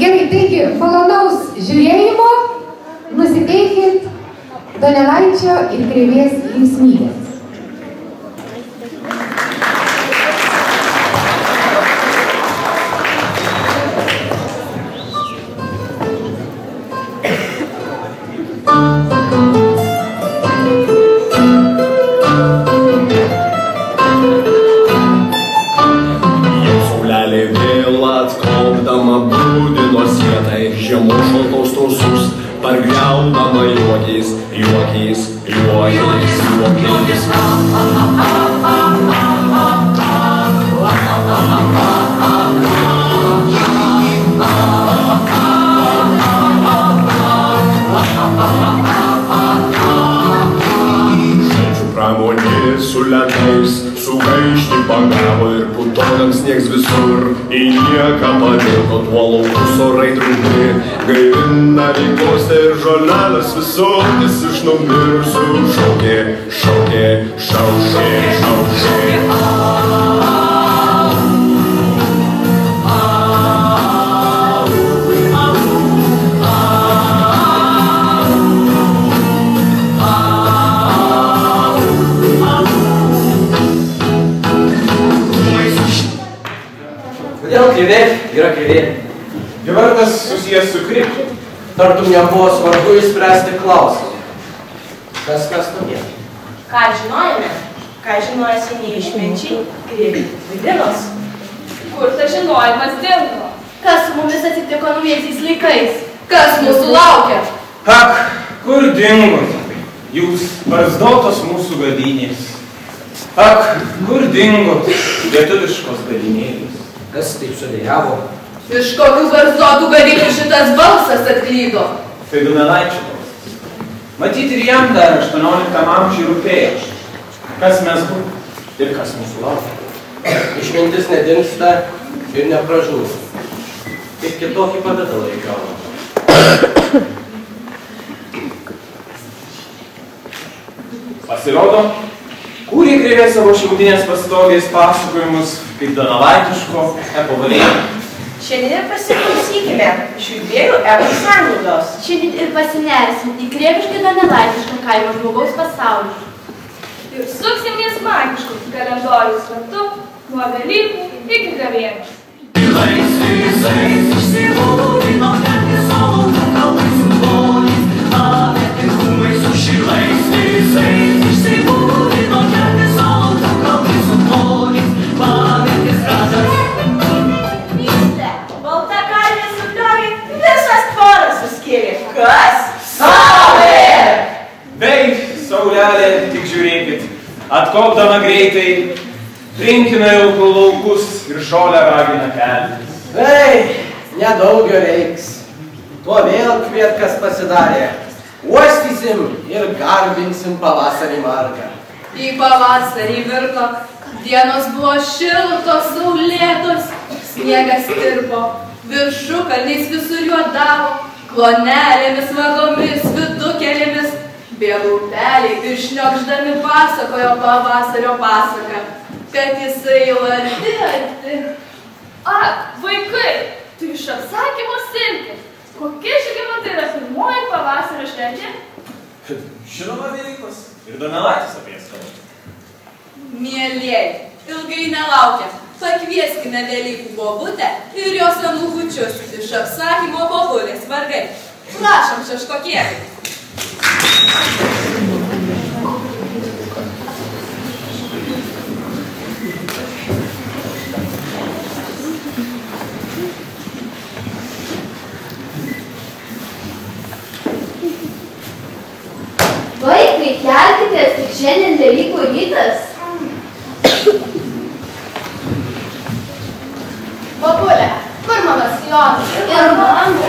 Gerai, taigi, malonaus žiūrėjimo, nusiteikit Donelaičio ir Krėvės linksmybės. Žiemos šaltos tausus, pargriaudama juokiais, juokiais, juokiais, juokiais. Šalčių pramonė su lentais, sugaišti pagavo ir putonams sniegs visur. Į nieką pavirto tuo laukus orai trumpi, gaivina veikose ir žolelės visotis iš numirusių šaukė, šaukė, šaukė, šaukė. Kodėl krėvė yra krėvė? Vardas susijęs su kriptu. Tartum nebuvo svarbu išspręsti klausimą. Kas tokie? Ką žinojame? Ką žinoja senieji išminčiai? Krėvė vaidinos. Kur tas žinojimas dingo? Kas su mumis atsitiko naujaisiais laikais? Kas mūsų laukia? Ak, kur dingote? Jūs barzdotos mūsų gadynės. Ak, kur dingote? Lietuviškos gadynėlės. Kas taip sudėjavo? Iš kokių barzdotų gadynių šitas balsas atklydo? Tai Donelaičio balsas. Matyt ir jam dar 18 amžiui rūpėjo. Kas mes būtų ir kas mūsų laukia. Išmintis nedingsta ir nepražūsta. Tik kitokį pavidalą įgauna. Pasirodo, kūrė krėvė savo šiaudinės pastogės pasakojimus kaip donelaitiško epo variantą. Šiandien pasiklausykime šių dviejų epų sąjungos. Šiandien ir pasinersim į krėviškai donelaitišką kaimo žmogaus pasaulį. Ir suksimės magiškus kalendorius kartu nuo Velykų iki Gavėnios. Balta karvė subliovė, visas tvoras suskėlė. Kas? Saulė! Bei, saulelė, tik žiūrėkit, atkopdama greitai, trinkina ilgų laukus ir žolę ragina keltis. Ei, nedaugio reiks. Tuo vėl kvietkas pasidarė. Uostysim ir garbinsim pavasarį margą. Į pavasarį virto, dienos buvo šiltos, saulėtos, sniegas tirpo, viršukalniais visur juodavo, klonelėmis, vagomis, vidukelėmis, bėgo upeliai ir šniokšdami pasakojo pavasario pasaką, kad jisai jau arti. Ak, vaikai, tu iš apsakymo silkė. Kokia Žygimantai yra pirmoji pavasario šventė? Žinoma, Velykos. Ir Donelaitis apie jas kalba. Mielieji, ilgai nelaukia. Pakvieskime Velykų bobutę ir jos anūkučius iš apsakymo bobulės vargai. Prašom, šeškokėlį. Vaikai, kelkitės, tik šiandien Velykų rytas. Bobulė, kur mano sijonas? Ir mano.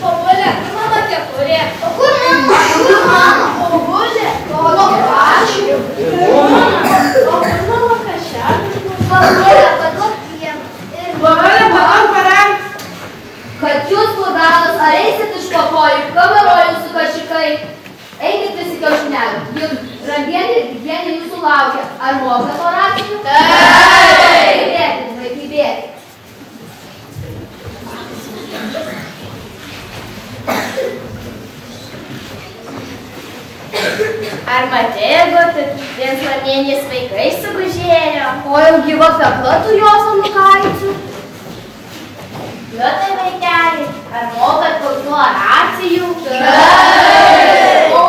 Bobulė, kur mano kepurė? O kur mano? Kur mano? Bobulė? O ačiū. O kur mano kašelė? Bobulė, paduok jiem. Bobulė, palauk parenk. Kad jūs kludalas, ar eisit iš pakojų, kamerojų su kašikai? Eikit visi kiaušinelių. Jums randienė ir didienė jūsų laukia. Ar moka to racijų? Taip! Bėkit, vaikai, bėkit. Ar matė, kad viensvarnienės vaikai sugužėjo? O jau gyva pekla tu jos anukaičių? Jo tai vaikeli, ar mokat kokių oracijų? Taip! O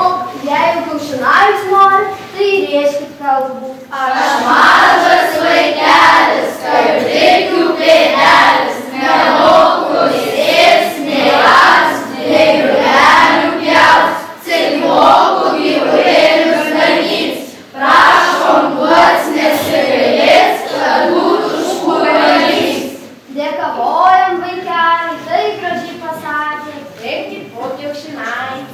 jeigu kiaušinarius nori, tai rėžkit kalbų. Aš mažas vaikelis, kaip reikių pėdelis, nemoku sės, nei ras, nei grūdelių pjaus, tik moku gyvulėlius ganys. Prašom duots nesigailės, kad būtų škuvalys. Dėkavojam vaikeliai, tai gražiai pasakė, kaip tik po kiaušinaitį.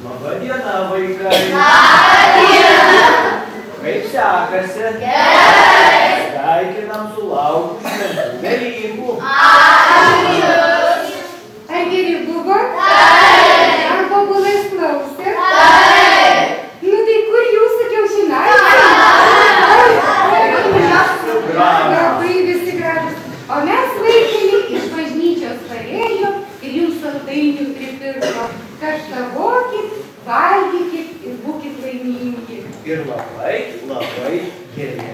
Labadiena, vaikai. Kaip sekasi? Gerai. Sveikinam sulaukus šventų Velykų. Ačiū. Ar geri buvo? Taip. Ar pobulais klausė? Taip. Nu tai kur jūsų kiaušinaičiai? Labai visi gražus. O mes vaikeliai iš bažnyčios parėjo ir jums saldainių pripirko. Karštavokit, valgykit ir būkit laimingi. Ir labai, labai geri.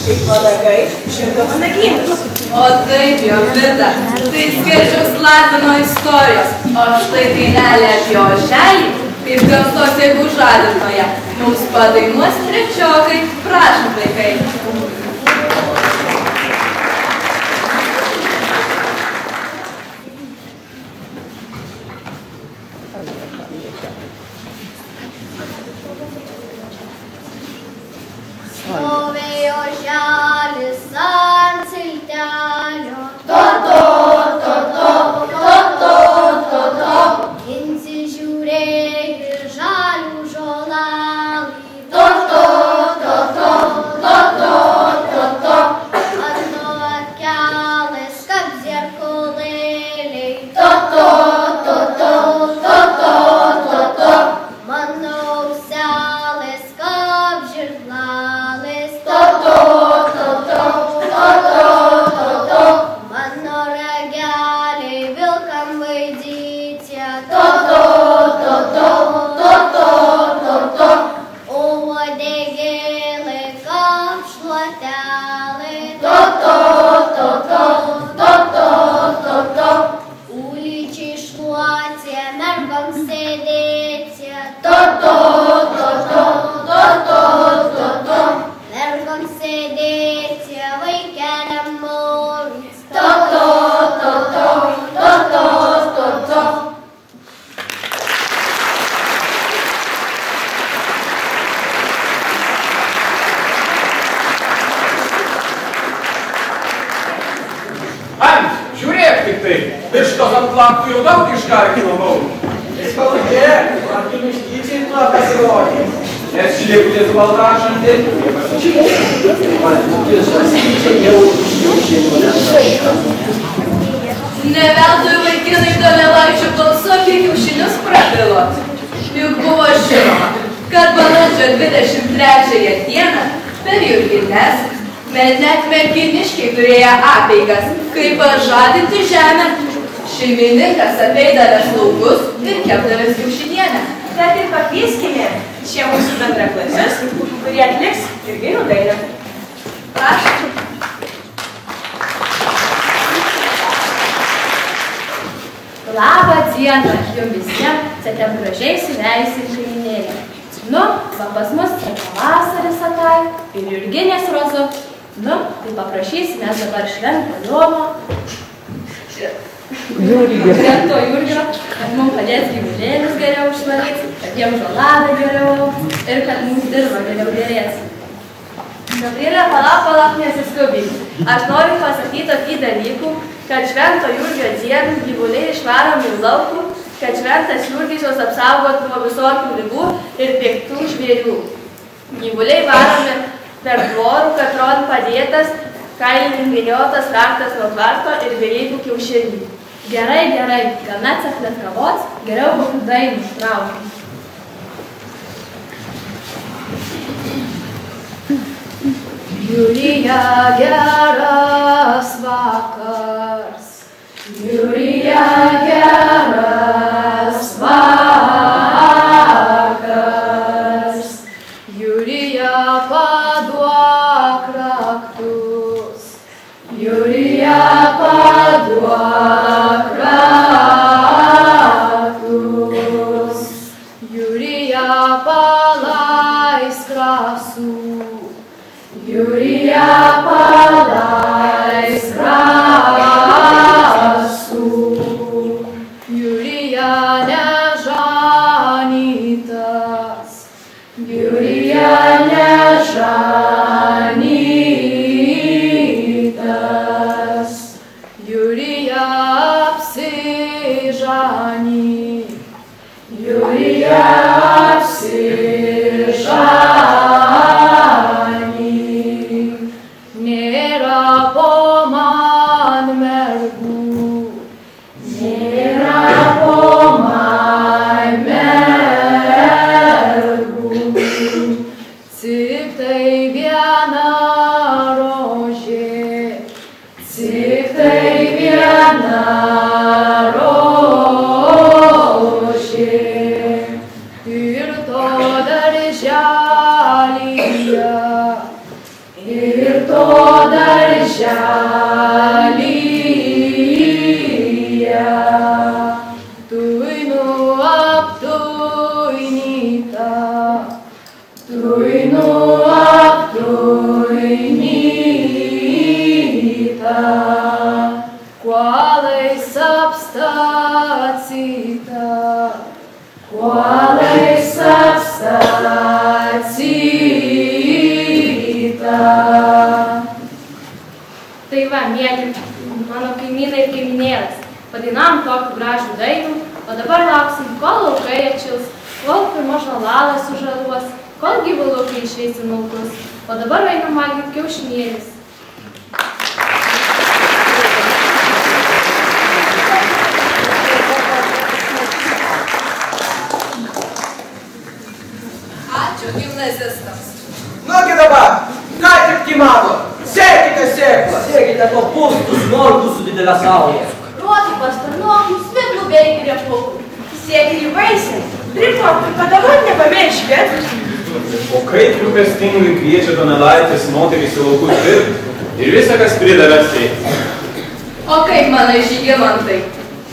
Kaip vanagai, šimto vanaginės. O taip, Jovita, tai skaičiaus Latino istorijos, o štai dainelė apie oželį, kaip gamtos jėgų žadintoje, mums padainuos trečiokai, prašom vaikai. Stovėjo oželis ant ciltelio, insižiūrėjo žalių žolalį, mano akelės kaip zerkolėliai, mano auselės kaip žirglalės, mano rageliai vilkam vaidyti, o uodegėlė kaip šluotelė, ulyčiai šluoti mergom sėdėti, mergom sėdėti vaikeliam moris, Ant, žiūrėk tik tai, vištos ant plaktų jau daug iškarkino maulų. Skaudėk, ar tu miškyčiai tuo pasirodė? Nes šliekutės baltažantė. Man visos tyčiai jau iškiaušino. Ne veltui vaikinai Donelaičio balsu apie kiaušinius prabilot. Juk buvo žinoma, kad balandžio 23 dieną per Jurgines net merkiniškiai turėjo apeigas, kaip pažadinti žemę. Šeimininkas apeidavęs laukus ir kepdavęs kiaušinienę. Bet ir pakvieskime šie mūsų bendraklasius, kurie atliks Jurginų dainą. Prašau. Labą dieną jums visiems, cekiam gražiai suveisi šeiminėlė. Nu, va pas mus čia pavasaris atai ir Jurginės rozu. Nu, tai paprašysime dabar Švento Jono, Švento Jurgio, kad mums padės gyvulėlius geriau išvalyti, kad jiems žolada geriau augs ir kad mums dirba geriau dėrės. Gabrielė, palauk, nesiskubink. Aš noriu pasakyti tokį dalykų, kad Švento Jurgio dieną gyvuliai išvaromi į laukų, kad Šventas Jurgis juos apsaugot nuo visokių ligų ir piktų žvėrių. Gyvuliai varomi per tvorų, katron padėtas, kailin vyniotas raktas nuo tvarto ir vėlykų kiaušinių. Gerai, gal net sakletravos, geriau kokių dainų ištraukim. Julija, geras vakars. Julija, geras vakars. Julija, paduok raktus. Julija, paduok raktus. Julija, palaisk rasų. Julija, palaisk rasų. Julija, nežanytas. Julija, nežanytas. Julija, apsižanyk. Julija, apsižanyk. Nėra po man mergų. Nėra po man mergų. Cik tai viena rožė. Cik tai viena rožė. Ir to darželyje. Ir to darželyje. Tuinu aptuinyta. Tuinu aptuinyta. Kuolais apstacyta. Kuolais apstacyta. Tai va, mėly, mano kaimynai ir kaiminėlas, padainam tokių gražių dainų, o dabar lauksim, kol laukai atšils, kol pirmo žalalas sužaluos, kol gyvuliukai išeis į laukus, o dabar einam valgyti kiaušinėlis. Ačiū gimnazistams. Nugi dabar, ką tik timavo, sėkite sėklą. Sėkite to pustus morgus su didelė saulė. Ruotai pastarnokų, sviklų bei grepukų. Sėkri vaisiai, triportų padavar nepamirškit. O kaip rūpestingai kviečia Donelaitis moterys į laukus dirbti ir visa, kas pridavė sėti. O kaip manai, Žygimantai,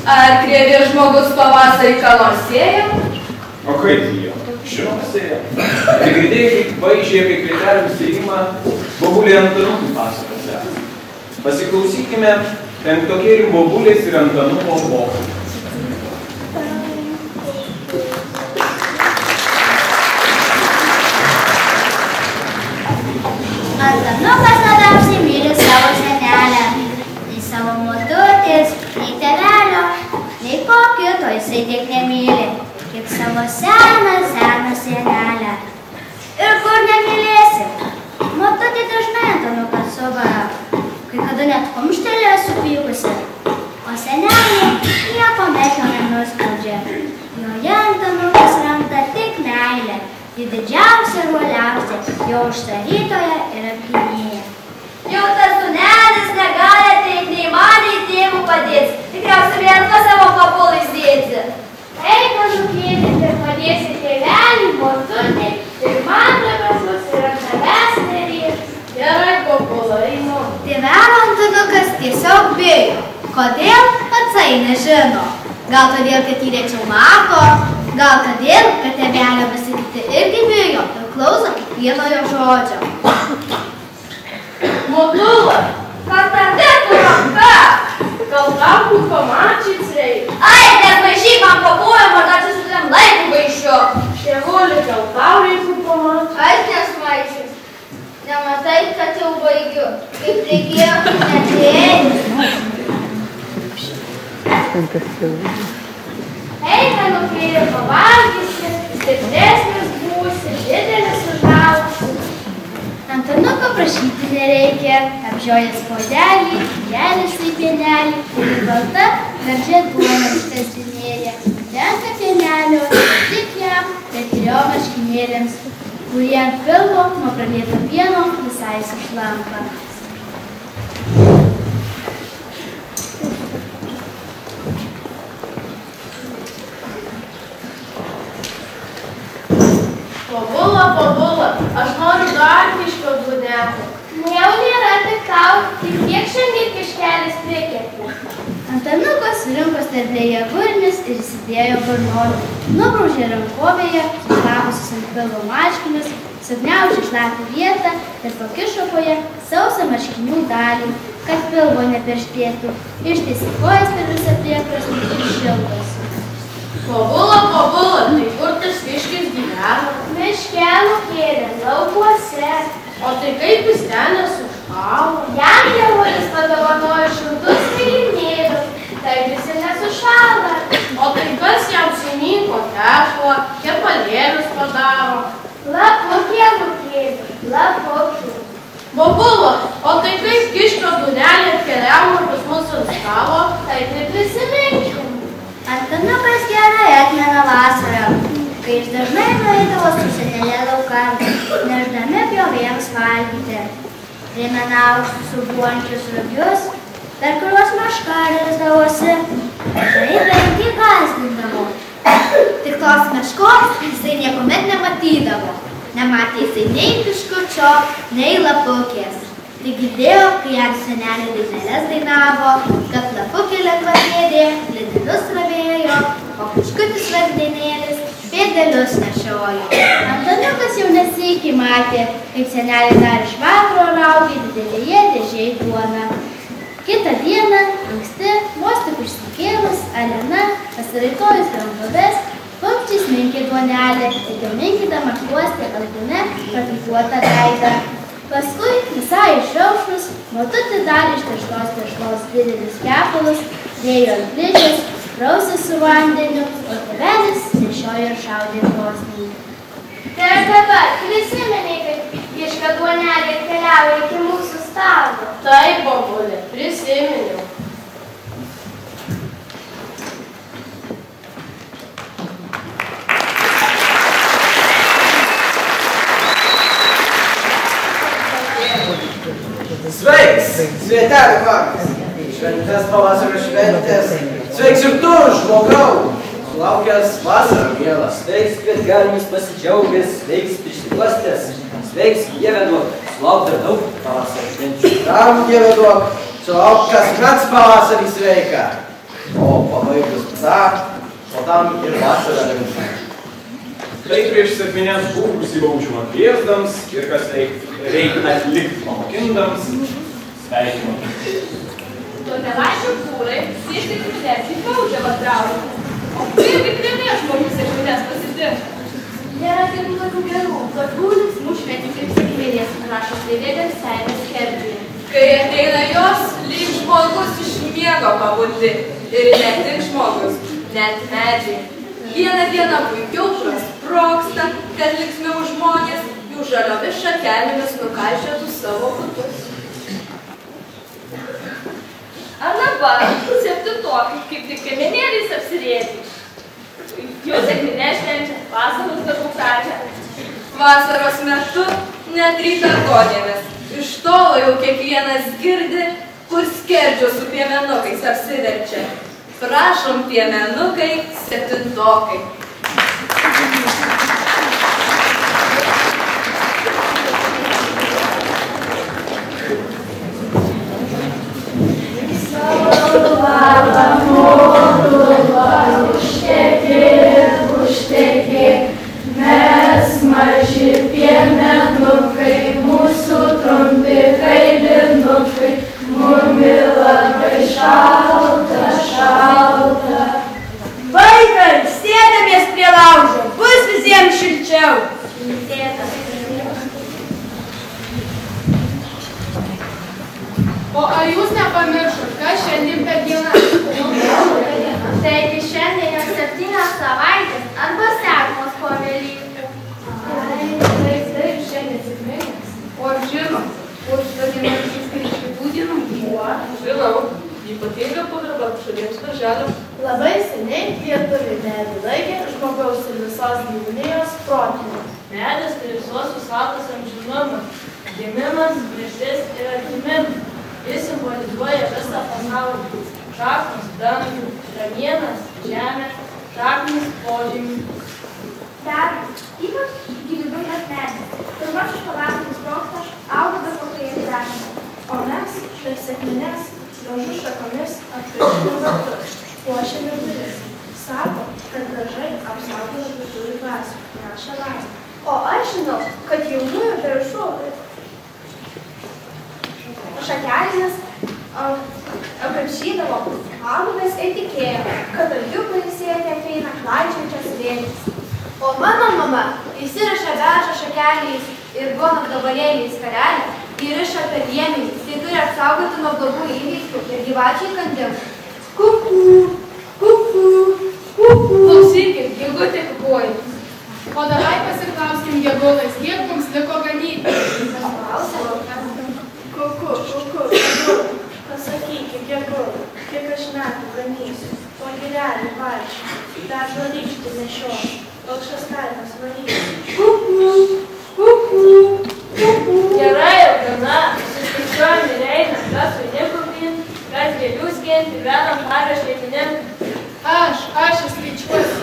ar kreivė žmogus pavasarį ką nors sėja? O kaip jo? Žinoma sėja. Tai girdėjai, kaip vaizdžiai apie kvietelių sėjimą bobulė Antanukų pasakose. Pasiklausykime penktokėlių bobulės ir Antanuko vokų. Antanukas labiausiai myli savo senelę. Nei savo motutės, nei tėvelio, nei ko kito jisai tiek nemyli, kaip savo seną senelę. Ir kur nemylėsi? Motutė dažnai Antanuką subara, kai kada net kumštelė supykusi, o senelė niekuomet jo nenuskaldžia. Joje Antanukas randa tik meilę. Ji didžiausia ir uoliausia, jo užsarytoje ir apgynėja. Jau tas sūnelis negali ateiti nei man, nei tėvų padėti. Tikriausiai vien po savo papulais dėti. Eik, mažukėlis, ir padėti. padėsi tėvelį, motutį, ir man dabar bus ir ant tavęs nereikia. Gerai, Bobula, einu. Tėvelio Antanukas tiesiog bijo. Kodėl? Patsai nežino. Gal todėl, kad jį rečiau mato, gal todėl, kad tėvelio pasakyti irgi bijo ir klauso kiekvieno jo žodžio. Motula, ką tada tu ranka? Gal tau pamačyts reikia? Ai, nesmaišyk man pabūjimo, kad čia su tiem laiku gaišiu. Tėvuli, gal tau reikia pamačyts? Aš nesmaišyk. Nematai, kad jau baigiu. Kaip reikėjo, netėjai. Eina nukėlė, pavalgysi, stipresnis būsi, didelis užausi. Antanuko prašyti nereikia, apžiojęs puodelį, gelis į pienelį, ir balta gardžia duona kasdienėje. Tenka pienelio ne tik jam, bet ir jo marškinėlėms, kurie ant pilvo nuo pralieto pieno visai sušlampa. Pabula, aš noriu dar kiškio duonelio. Jau nėra tik tau, tik tiek šiandien kiškelis priekėti. Antanukas surinko sterblėje gurnis ir įsidėjo burnolį. Nubraužė rankovėje, sušlapusius ant pilvo marškinius, sugniaužė šlapią vietą ir pakišo po ją sausą marškinių dalį, kad pilvo neperštėtų. Ištiesė kojas per visą priekrastį ir šildosi. Pabula, tai kur tas kiškis gyvena? Miške nukėlė, laukuose. O tai kaip jis ten nesušalo? Jam dievulis padovanojo šiltus kailynėlius, taip jis ir nesušala. O tai kas jam šeiminko tešlo, kepalėlius padaro? Lapukė nukėlė, lapukė. Bobula, o tai kaip kiškio duonelė atkeliavo pas mus ant stalo? Taip ir prisiminkim. Antanukas gerai atmena vasarą, kai jis dažnai nueidavo su senelė laukan, nešdami pjovėjams valgyti. Primena aukštus subuončius rugius, per kuriuos meška risdavosi. Dažnai bent gąsdindavo. Tik tos meškos jisai niekuomet nematydavo. Nematė jisai nei kiškučio, nei lapukės. Tai girdėjo, kai jam senelė daineles dainavo, kad lapukė lengvatėdė, lidelius ravėjo, o kiškutis vargdienėlis pėdelius nešiojo. Antanukas jau nesykį matė, kaip senelė dar iš vakaro raugė didelėje dėžėj duoną. Kitą dieną, anksti, vos tik užsikėlus, Alena, pasiraitojus rankoves, paukščiais minkė duonelę ir jau minkydama šluostė albume prakaituotą veidą. Paskui, visai išaušus, motutė dar iš tirštos tešlos didelius kepalus, dėjo ant ližės, prausė su vandeniu, o tėvelis nešiojo ir šaudė krosnį. Tai aš dabar prisimeniai, kad kiškio duonelė atkeliavo iki mūsų stalo. Taip, Bobulė, prisiminiau. Sveiks, sveitelė vakas. Šventės pavasario šventės. Sveiks ir tu, žmogau. Sulaukęs vasarą, mielas. Sveiks, kvietgalimis pasidžiaugęs. Sveiks, išsiklostęs. Sveiks, Dieve duok. Sulauk dar daug pavasario švenčių. Tam, Dieve duok, sulauk kasmet pavasarį sveiką. O pabaigus dar, o tam ir vasarą rimta. Tai prieš sekminės būkus įbaudžiama kviesdams ir kas reikia atlikti pamokindams, sveikinu. Donelaičio kūrai siekti kvinės į baudžiamą traukti. O irgi kvinės žmogus ir kvinės pasitinka. Nėra tik tokių gerų, tokių linksmų švenčių kaip sekminės, rašo Daivėdės Seilės Kerbėje. Kai ateina jos, lyg žmogus iš miego pabundi. Ir ne tik žmogus, net medžiai. Vieną dieną puikiau prasprogsta, kad linksmiau žmonės jų žaliomis šakelėmis nukaišėtų savo butus. Ar dabar septintokai, kaip tik kaimenėliais apsirėti? Jau sekminė švenčia vasaros darbų pradžią. Vasaros metu net rytargonėmis. Iš tolo jau kiekvienas girdi, kur skerdžio su piemenukais apsiverčia. Prašom, piemenukai, septintokai. Trumpikai, linukai, mumi labai šalta, šalta. Vaikai, sėdamės prie laužo, bus visiems šilčiau. O ar jūs nepamiršot, kas šiandien per dieną? Taigi šiandien jau 7 savaitės arba sekmos po Velykų. Taip, šiandien sekmėnės. O ar žinot, už vadinamasis kitų dienų? Žinau, ypatinga pagarba šalies darželiam. Labai seniai lietuviai medį laikė žmogaus ir visos gyvūnijos protėviu. Medis tai visos visatos amžinumas, gimimas, mirtis ir atgimimas. Jis simbolizuoja visą pasaulį. Šaknis, dangų, kamienas, žemė, šaknis, požymį. Dar, ypač gyvybingas medis. Pirmasis pavasaris sprogsta, auga be kokioje žemė. O mes per sekmines, gražu šakomis apkaiškime vartus, puošiame duris. Sako, kad gražai apsaugoja visųjų dvasių, neša laimę. O aš žinau, kad jaunųjų beržų šakelėmis apkaršydavo auguvės ir tikėjo, kad ant jų pailsėti ateina klaidžiojančios vėlės. O mano mama įsiriša beržo šakeliais ir duonos gabalėliais skarelę, įriša per liemenį, tai turi apsaugoti nuo blogų įvykių ir gyvačiai kandimų. Kuku, kuku, kuku. Klausykit, gegutė kukuoja. O dabar pasiklauskim gegulais, kiek mums liko ganyti. Kuku, kuku, kuku. Pasakykit, kiek aš metų ganysiu, po gyrelį vaikščiu, dar žolyčių nešioju, balkšas kaimas valysiu. Kuku, kuku, kuku. Gerai jau gana, suskaičiuojam ir einam, kas vainikų vien, kas gėlių skinti, vedam parą šeiminim. Aš įskaičiuosiu.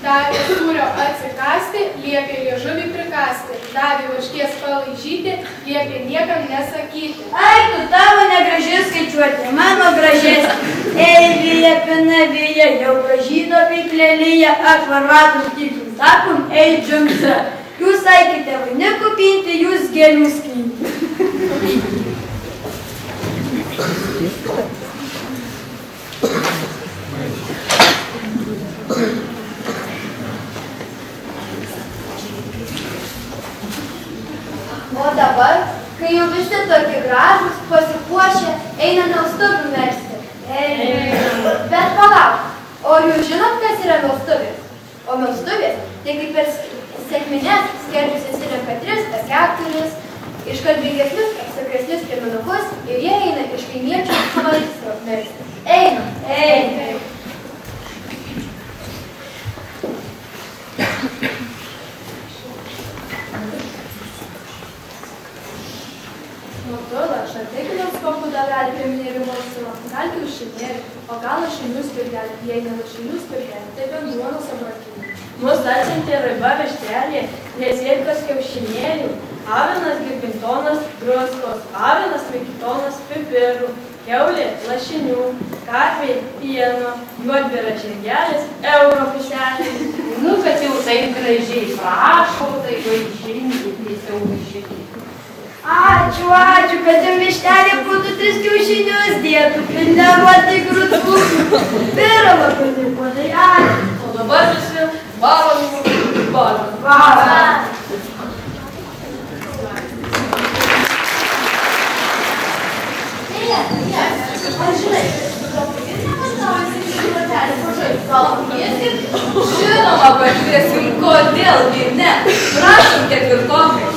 Davė sūrio atsikasti, liepė liežuvį prikasti. Davė vaškės palaižyti, liepė niekam nesakyti. Ai, tu tavo negražiai skaičiuoti, mano gražesnė. Ei, vyja, pinavyja, jau pražydo veiklelyje, akvarvatum tikrų sakom, ei, džumsa. Jūs aikite vainikų pinti, jūs gėlių skinti. O dabar, kai jau visi tokie gražūs, pasipuošę, eina melstuvių melsti. Bet palauk, o jūs žinot, kas yra melstuvės? O melstuvės, tai kaip per sekmines skerdžius atsirenka 3 ar 4 iškalbingesnius, apsakresnius piemenukus ir jie eina iš kaimiečių smalsų melsti. Eina. Motula, šarteikiniams kokų dar gali piemenėlių balsumą, gal kiaušinėlį, o gal lašinių spirgelį, jei ne lašinių spirgelį, tai bent duonos abrakinį. Mus atsiuntė raiba vištelė, nesėdkas kiaušinėlių, avinas girbintonas druskos, avinas vaikitonas pipirų, kiaulė lašinių, karvė pieno, juodbėra čirgelis, euro pušelė. Nu, kad jau taip gražiai prašau, tai vaišinti, tiesiau vaišinti. Ačiū, kad jam vištelė būtų 3 kiaušinius dėtų, pilneruotai grūdų, pirmą panikuodai, ačiū. O dabar visi varom. Žinoma, pažiūrėsim, kodėl gi ne. Prašom ketvirtokai.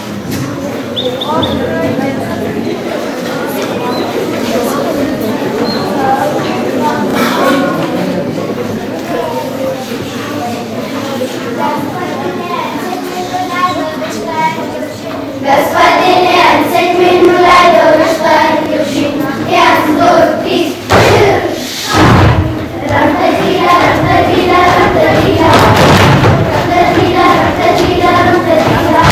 Gospodine, ant sekminių leido vištą ant kiaušinio. 1, 2, 3, ramtadylė, ramtadylė, ramtadylė. Ramtadylė, ramtadylė, ramtadylė.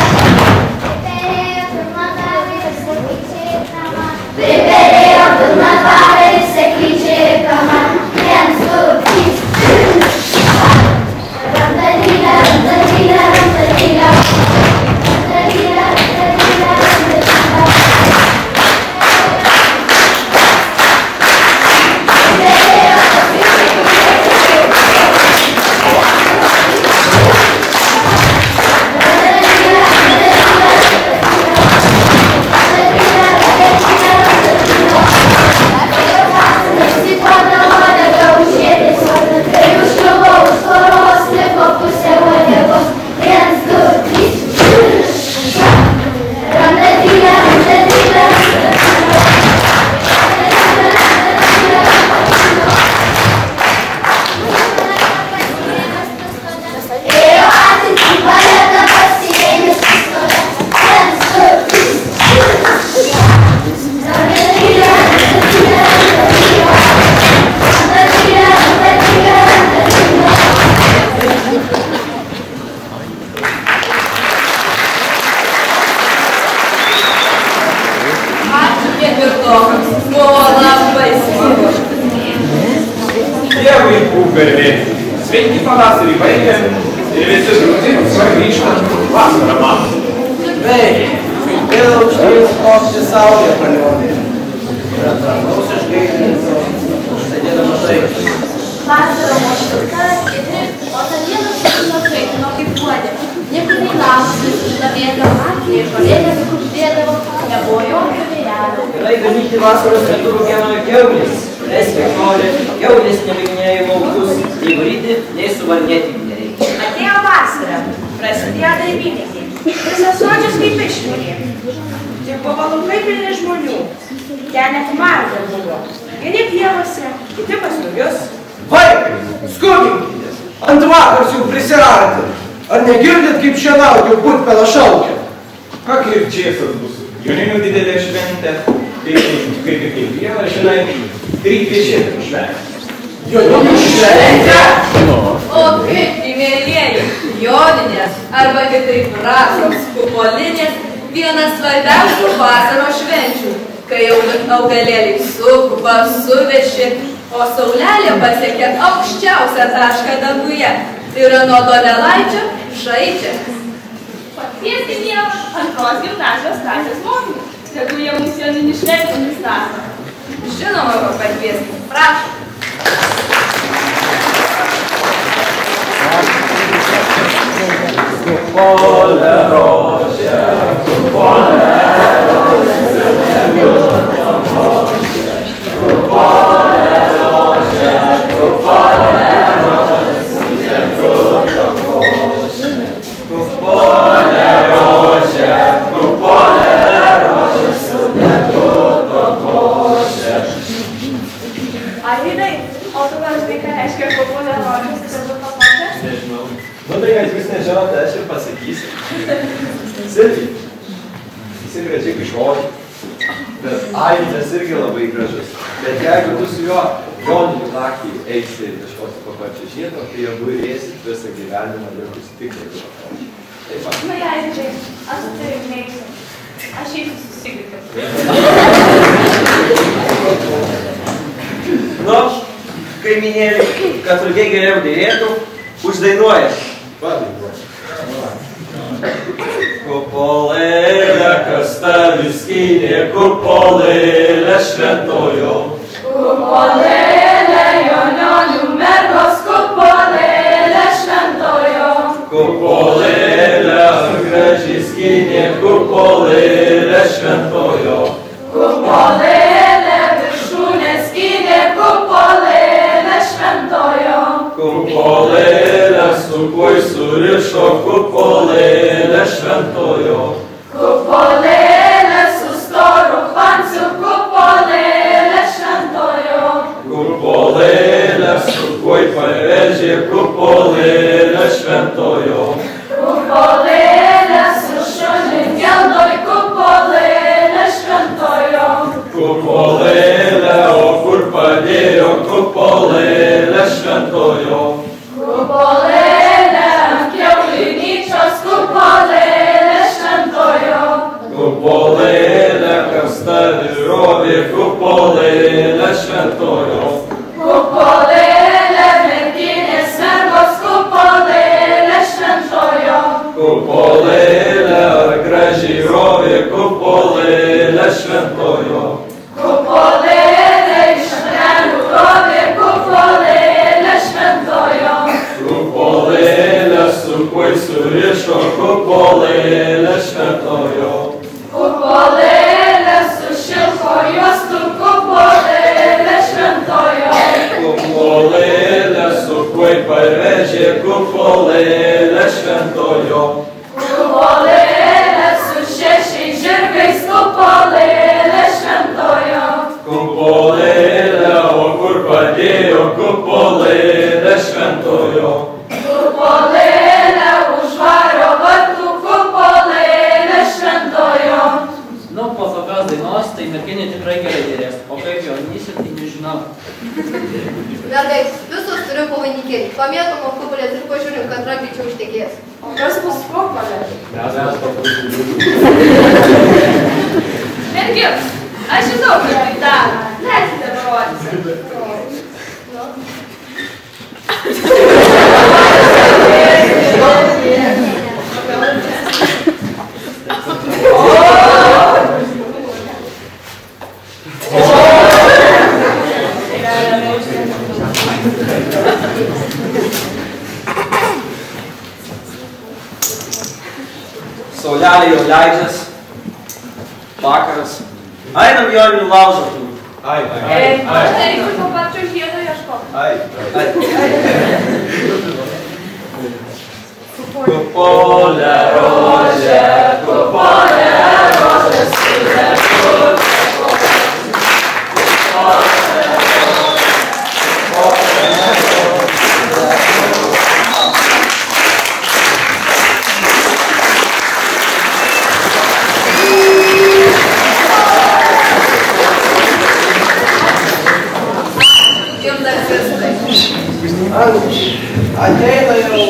Buvo labai smagu. Dievui būk garbė. Sveiki pavasarį baigėm ir visi draugai grįžtam vasarą matą. Sveiki, vėl aukštyn kopti saulė palionė. Ir atramaus išgailinti, užsėdėdama žaibą. Vasarą mošilka, kiti, o tą dieną šalino kaitino kaip puodė. Niekur neįlamas, nusislavėdavo akį ir žolėlės kuždėdavo, nebuvo jokio vėjelio. Gerai ganyti vasaros metu rugienoje kiaulės. Leiskime nori, kiaulės nebėginėjo į laukus, nei varyti, nei suvalgėti nereikia. Atėjo vasara, prasidėjo darbymečiai. Visas sodžius kaip išmirė. Tik buvo laukai pilni žmonių. Ten net marga buvo. Vieni pievose, kiti pasrovius. Vaikai, skubinkitės, ant vakars jau prisirarti. Ar negirdit, kaip šienauti jau putpelą šaukia? Ką kirčiesas bus? Joninių didelė šventė, kaip ir kiekvieną, žinai, 3 piešėtų šventė. Joninių šventė? O kaip, mėlieji, joninės arba kitaip rasos kupolinės vienas svarbiausių vasaros švenčių, kai augalėliai sukupa, suveši, o saulelė pasiekia aukščiausią tašką danguje. Tai yra nuo Donelaičio žaidžia. Pakviesti Dievą antros gimnazijos klasės mokinių, tegu jie mums joninį šventę pristato. Žinoma, pakviesti. Prašom. Kupolė rožė, kupolė rožė, kupolė rožė, kupolė rožė, kupolė rožė, kupolė rožė, sunetuto košė. Aidai, o tu nors tai, ką reiškia kupolė rožės, sunetuto košė? Nežinau. Nu tai, kad jūs nežinote, aš ir pasakysiu. Silvi, jis ir gražiai kaip žodžiai, bet aidas irgi labai gražus. Bet jeigu tu su juo joninių naktį eisi ir kažkokį paparčią žiedą, tai jie būrėsit visą gyvenimą ir bus tikrai paparčią. Taip pat. Na, Aidžiai, aš su tavim neisiu. Aš eisiu susigrikiu. Nu, kaimynėlį, kad ilgiai geriau dėrėtų, uždainuoja. Kupolėlė, kas tavi skynė, kupolėlė šventojo. Kupolėlė, jonionių mergos, kupolėlė šventojo. Kupolėlė, gražiai skynė, kupolėlė šventojo. Kupolėlė, viršūnė skynė, kupolėlė šventojo. Kupolėlė, su kuo surišo, kupolėlė šventojo. Kupolėlė, su storu panciu, kupolėlė šventojo. Kupolėlė, su kuo pavežė, kupolėlė šventojo. Kupolėlė, su šunim geldoj, kupolėlė šventojo. Kupolėlė, o kur padėjo, kupolėlė šventojo. Kupolėlė, ant kiaulinyčios, kupolėlė šventojo. Kupolėlė, kas tavi rovė, kupolėlė šventojo. Kupolėlė, merginės mergos, kupolėlė šventojo. Kupolėlė, gražiai rovė, kupolėlė šventojo. Kupolėlė, iš akmenų rovė, kupolėlė šventojo. Kupolėlė, su kuo surišo, kupolėlė šventojo. Kupolėlė, su šilko juostų, kupolėlė šventojo. Kupolėlė, su kuo parvežė, kupolėlė šventojo. Kupolėlė, su 6 žirgais, kupolėlė šventojo. Kupolėlė, o kur padėjo, kupolėlė šventojo. Kupolėlė, už vario vartų, kupolėlė šventojo. Nu, po tokios dainos, tai merginė tikrai gerai dėrės. O kaip jo nysi, tai nežinau. Vergai, visus turiu pavainikėlį. Pamėtom ant kupolės ir pažiūrim, kad rambičiau užtekės. O kas bus kupolė? Mergims, aš žinau, kaip tai daro. vakaras. Einam Joninių laužą. Ai. Aš nereikia to pačio žiedo ieškoti. Kupolė rožė, sidabrų. Ateina jau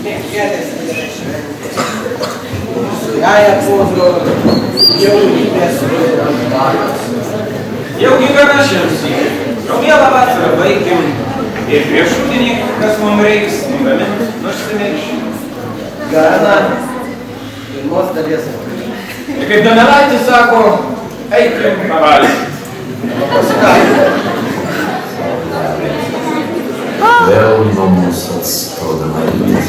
kėdės. Jaja podro jaunybės vakas. Jau gana šiandien. Jau mielą vasarą baigim. Ir prieš rudenį, kas mums reiks, nusimiršim. Gana pirmos dalies. Ir kaip Donelaitis sako, eikim pavalgyti. Vėl nuo mūsų atstodama rytas.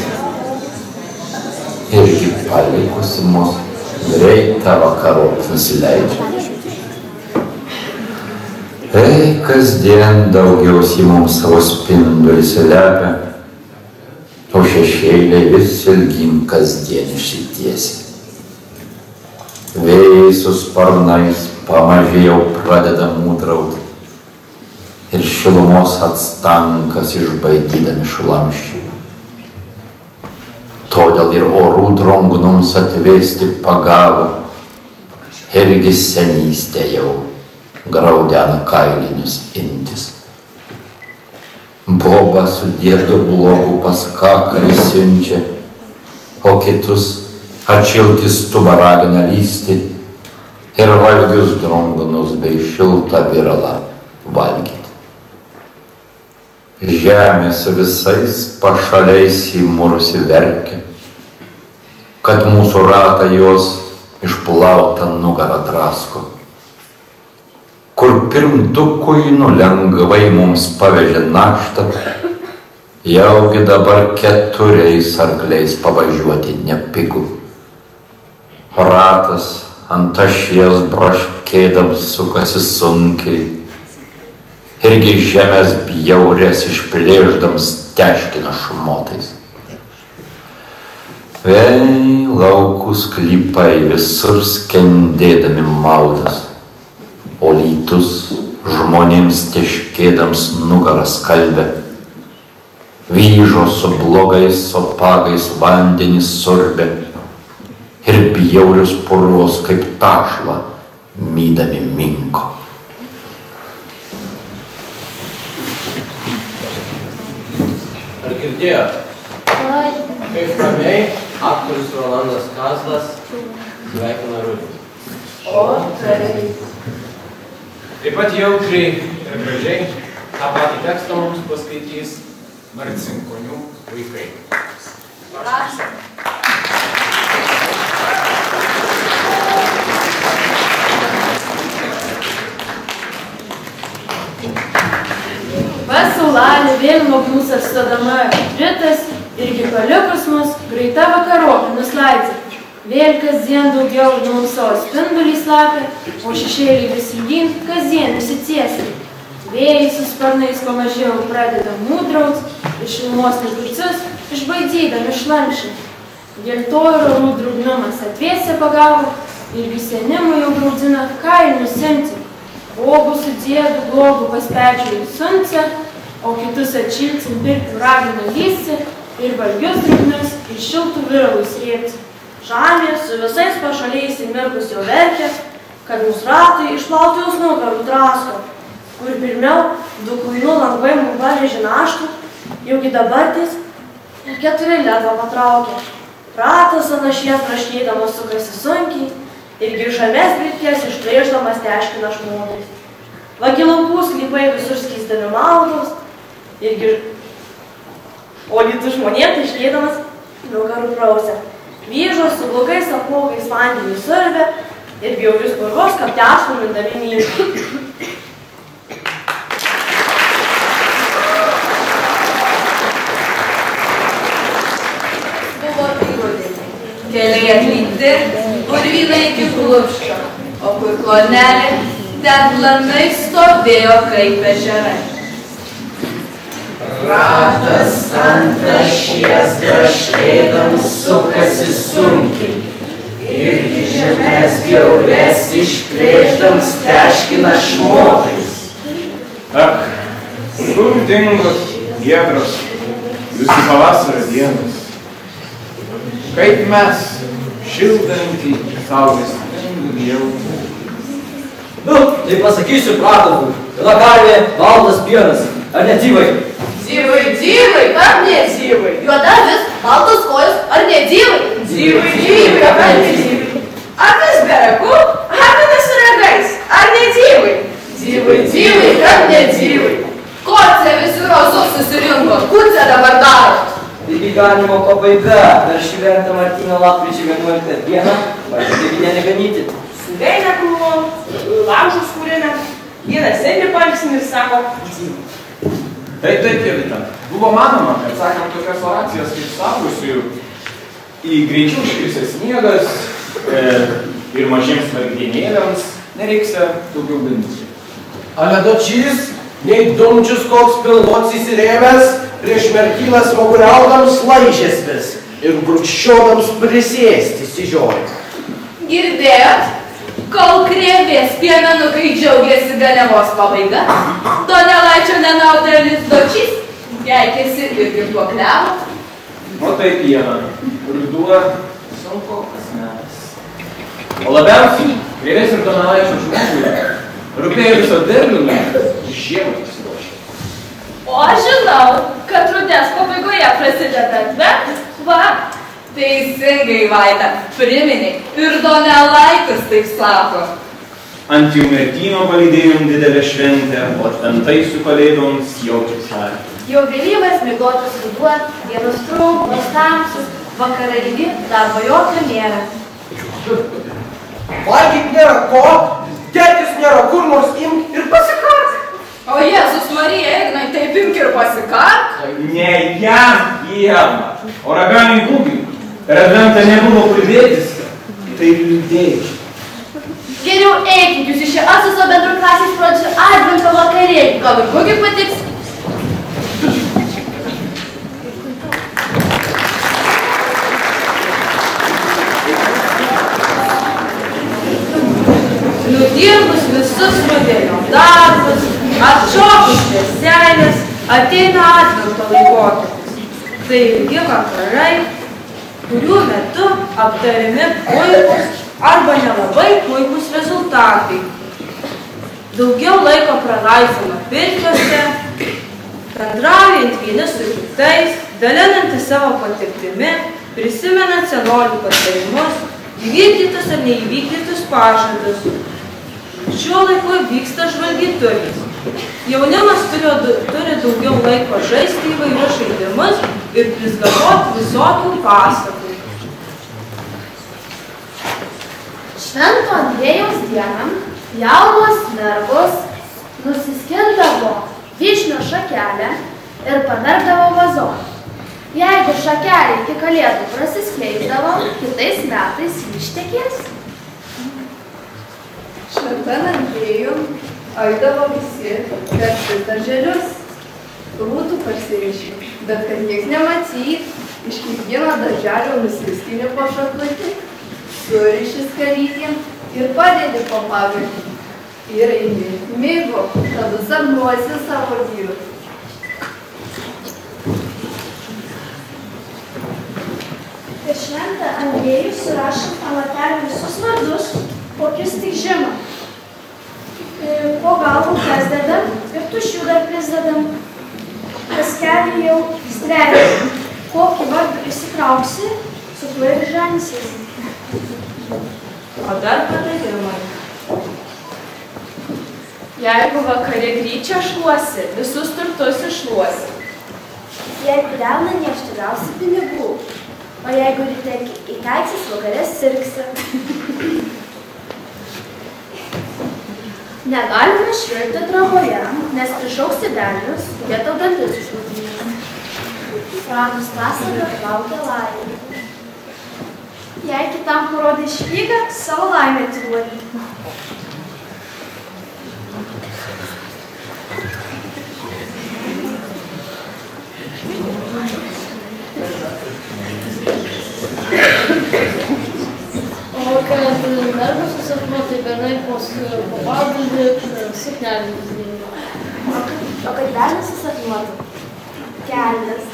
Irgi palikusi mus greitą vakarop nusileidžia. Ei, kasdien daugiausiai mums savo spindulį slepia, o šešėliai vis ilgyn kasdien išsitiesia. Vėjai su sparnais pamažėjau pradeda mūdrauti ir šilumos atstankas išbaidydami šlamščiai. Todėl ir orų drungnums atvėsti pagavo, irgi senystė jau graudena kailinius intis. Boba su diedu blogu pas kakarį siunčia, o kitus atšilti stubaragina lysti ir valgius drungnus bei šiltą viralą valgyti. Žemė su visais pašaliais įmurusi verkia, kad mūsų ratą jos išplautą nugarą drasko. Kur pirmdukui lengvai mums pavežė naštą, jaugi dabar 4 arkliais pavažiuoti nepigu. Ratas ant ašies braškėdams sukasi sunkiai, irgi žemės bjaurės išplėždams teškina šmotais. Vei, laukų sklypai visur skendėdami maudas, o lytus žmonėms teškėdams nugarą skalbė. Vyžos su blogais sopagais vandenį sorbė ir bjaurius purvos kaip tašlą mydami minko. Ar girdėjot? Kaip ramiai aktorius Rolandas Kazlas sveikina Rudį. O, tai. Taip pat jautriai ir gražiai tą patį tekstą mums paskaitys Marcinkonių vaikai. Prašom. Vasaulelė vėl nuo mūsų atstodama rytas irgi palikus mus greita vakarokė nuslaidžia. Vėl kasdien daugiau mums savo spindulį slapia, o šešėliai vis ilgyn kasdien išsitiesia. Vėjai su sparnais pamažėjau pradeda mūdraut ir šilumos nežurcius išbaidydami šlamšį. Dėl to ir orų drugnumas atvėsė pagavo ir visenimų jau graudzina kainų simti. Bobų su diedu blogų paspečiui sunce, o kitus atšilcim pirkti ragina lysti ir valgius drugnius ir šiltų viralų srėpti. Žemė su visais pašaliais įmirkus jau verkia, kad mūsų ratai išplauti jūs nugarų drasko, kur pirmiau 2 kuinų lengvai mums parežė naštų, jaugi dabartis ir 4 ledvą patraukė. Ratas ant ašies braškėdamas sukasi sunkiai, irgi žemės britkės išplėždamas teškina žmonės. Vagi laukų sklypai visur skysdami maudos, o lytų žmonėm teškėdamas nugarų prausė. Vyžos su blogais apogais vandenį survė ir bjaurius purvos kapteškų mindami mylį. Buvo tai rudenį. Keliai atlikti, purvynai iki klupščio, o o kur klonelė, ten planai stovėjo kaip ežerai. Ratas ant ašies grašėdams sukasi sunkiai ir iš žemės bjaurės išplėšdams teškina šmotais. Ak, kur dingos giedros visi pavasario dienos, kaip mes šildantį saulės spindulį jau. Nu, tai pasakysiu prakalbų, tada karvė baltas pienas, ar ne dzivai? Dzivai, ar ne dzivai? Juoda vis, baltos kojos, ar ne dzivai? Dzivai, ar ne dzivai? Avis beraku, avinas ragais, ar ne dzivai? Dzivai, ar ne dzivai? Koce visi rozos susirinko, kuce dabar daro? Tai gyvenimo pabaiga, per šventą Martyno lapkričio 11 dieną, pažadėvinė neganyti. Suveina krūvom, laužus kūrinam, vienas sėdi paliksim ir sako dzivai. Taip, Jovita. Buvo manoma, kad sakant tokias oracijas kaip saugusiųjų, į greičiau iškrisęs sniegas ir mažiems merginėlėms nereikia daugiau bindų. Ale dočys, nei dumčius koks pilnots įsirėmęs, prieš merkylas smoguriaudams laižės vis ir brūkščiodams prisėsti sižiojai. Girdėjot? Kol krėvės piemenukai džiaugiasi ganiavos pabaiga, Donelaičio nenaudėlis dočys, keikėsi irgi tuo klevo. O taip piena, ruduo sunkokas metas. O labiausiai krėvės ir Donelaičio žmogui rūpėjo viso derlių žiemą pasiruošė. O aš žinau, kad rudens pabaigoje prasideda adventas, va. Teisingai, Vaida, priminei, ir Donelaitis taip sako. Ant jų mertyno palydėjom didelę šventę, o šventai su kalėdoms jaučiu salę. Jau vėlyvas miglotas ruduo, dienos trumpos, tamsus, vakarai ilgi, darbo jokio nėra. Valgyt nėra ko, dėtis nėra kur nors imk ir pasikark. O Jėzus Marija, Ignai, taip imk ir pasikark. Ne jam kiemą, o raganiui Gugiui. Per adventą nebuvo pridėtis, tai liūdėjai. Geriau eikit, jūs iš čia su bendru klasės pradžiu advento vakarėlį. Gal ir Gugiui patiks? Nudirbus visus rudenio darbus, atšokus švieselės, ateina advento laikotarpis. Tai ilgi vakarai, kurių metu aptariami puikus arba nelabai puikus rezultatai. Daugiau laiko praleidžiama pirkiuose, bendraujant vieni su kitais, dalinantis savo patirtimi, prisimenant senolių patarimus, įvykdytus ar neįvykdytus pažadus. Šiuo laiku vyksta žvalgytuvės. Jaunimas turi daugiau laiko žaisti įvairius žaidimus ir prisgalvoti visokių pasakų. Švento Andriejaus dieną jaunos mergos nusiskindavo vyšnio šakelę ir pamerkdavo vazoną. Jeigu šakelė iki kalėdų prasiskleisdavo, kitais metais ištekės. Šventam Andriejum eidavo visi per darželius, rūtų parsirišti, bet kad nieks nematyt, iš kiekvieno darželio nusiskini po šakutį, suriši skarytėm ir padėdi po pagalį. Ir eini, mygo, tada sapnuosi savo vyrų. Per šventą Andriejų surašant ant lapelio visus vardus, kokius tik žino. Po galvų kas dedam ir tušių dar prisidedam. Kaskelį jau strelia. Kokį vardą įsitrauksi, su tuo ir ženysis. O dar patarimai. Jeigu vakare gryčią šluosi, visus turtus iššluosi. Jeigu delną nešti, gausi pinigų. O jeigu ryte įkaitsis, vakare sirgsi. Negalime švilti troboje, nes prišauksi delnius, jie tau dantis išlūdinės. Radus pasaką laukia laimė. Jei kitam parodai špygą, savo laimę atiduodi. Benai po valgandį suknelį uždėjo. O kad velnas susapnuotų? Kelnes.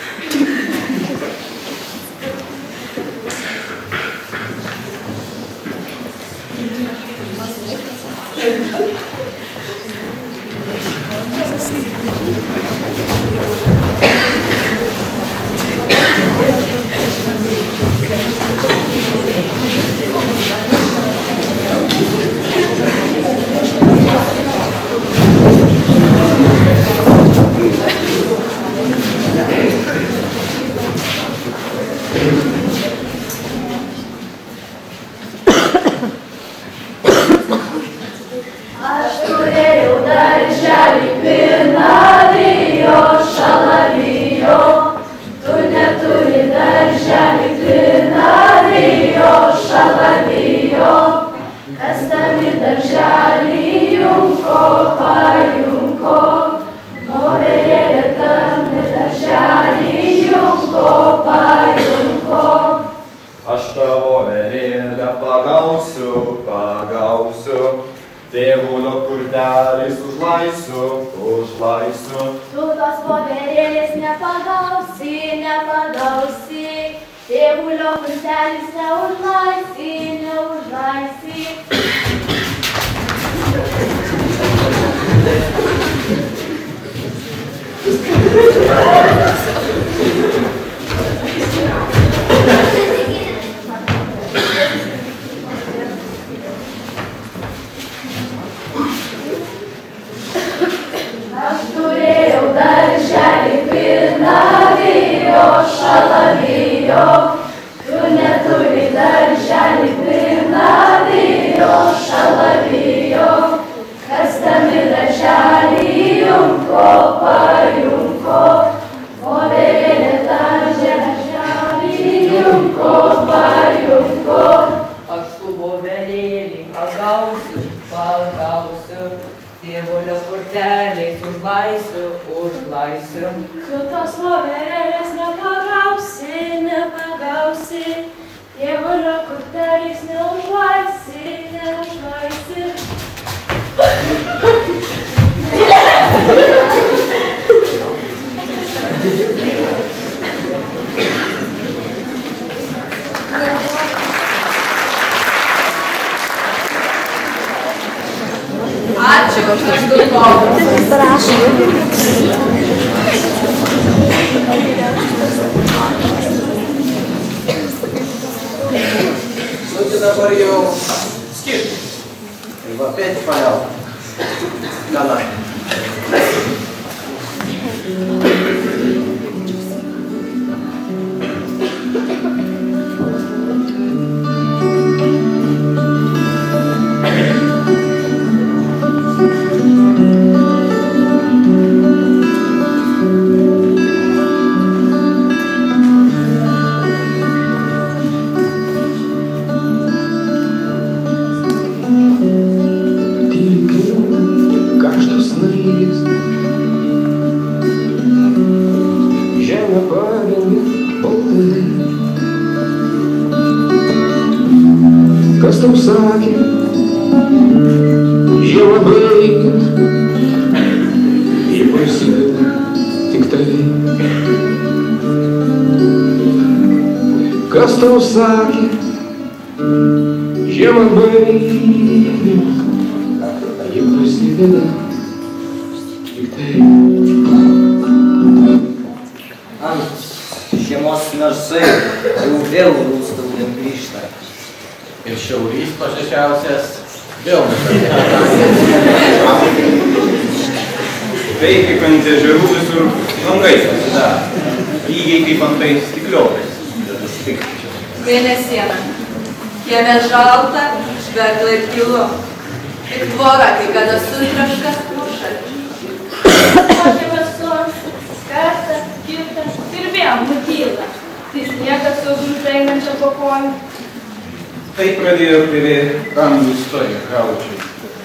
Tai pradėjo prie rangų istoriją Graučiui.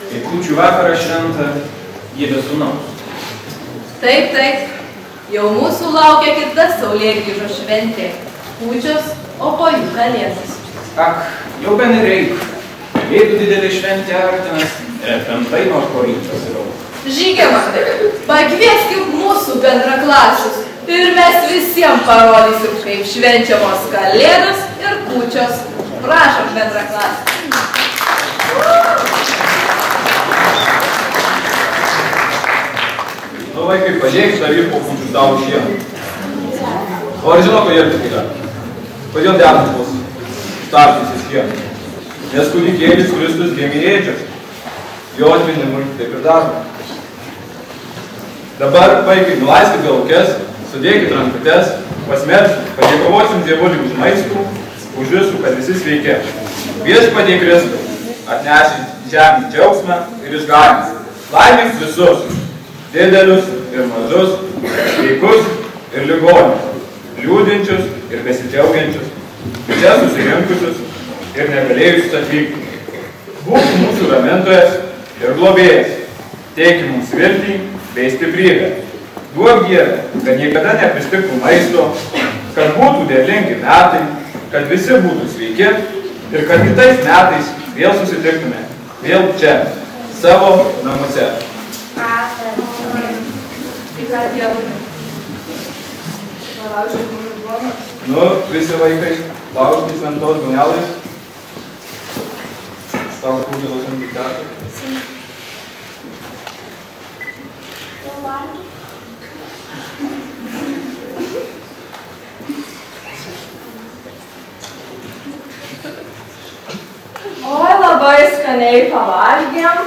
Kai kūčių vakarą šventą jie be sūnaus. Taip, jau mūsų laukia kita saulėgrįžo šventė. Kūčios, o po jų kalėdos. Ak, jau ben reik. Jeigu didelė šventė artinas, repentai nuo koryt pasiraudo. Žygimantai, pakvieskime mūsų bendraklasius ir mes visiems parodysim, kaip švenčiamos kalėdos ir kūčios. Prašom, bendraklasius. Nu, vaikai, padėkit dar ir po kūčių stalo šieną. O ar žino, kodėl tik yra? Kodėl dedam bus startis į šieną? Nes kūdikėlis Kristus gimė ėdžios. Jo atminimui taip ir darome. Dabar, vaikai, nulaiskit galvukes, sudėkit rankutes, pasmerškit, padėkovosim Dievulį už maistų, už visų, kad visi sveiki. Viešpatie Kristų, atnešit žemį džiaugsmą ir išganimą. Laimins visus, didelius ir mažus, sveikus ir ligonius, liūdinčius ir besidžiaugiančius, čia susirinkusius ir negalėjusius atvykti. Būk mūsų ramintojas ir globėjas, teiki mums viltį bei stiprybę. Duok Dieve, kad niekada nepristigtų maisto, kad būtų derlingi metai, kad visi būtų sveiki ir kad kitais metais vėl susitiktume, vėl čia, savo namuose. Nu, visi vaikai, laužkit šventos duonelės. Stalo kūdėlos indikatorių. Oi, labai skaniai pavalgėm,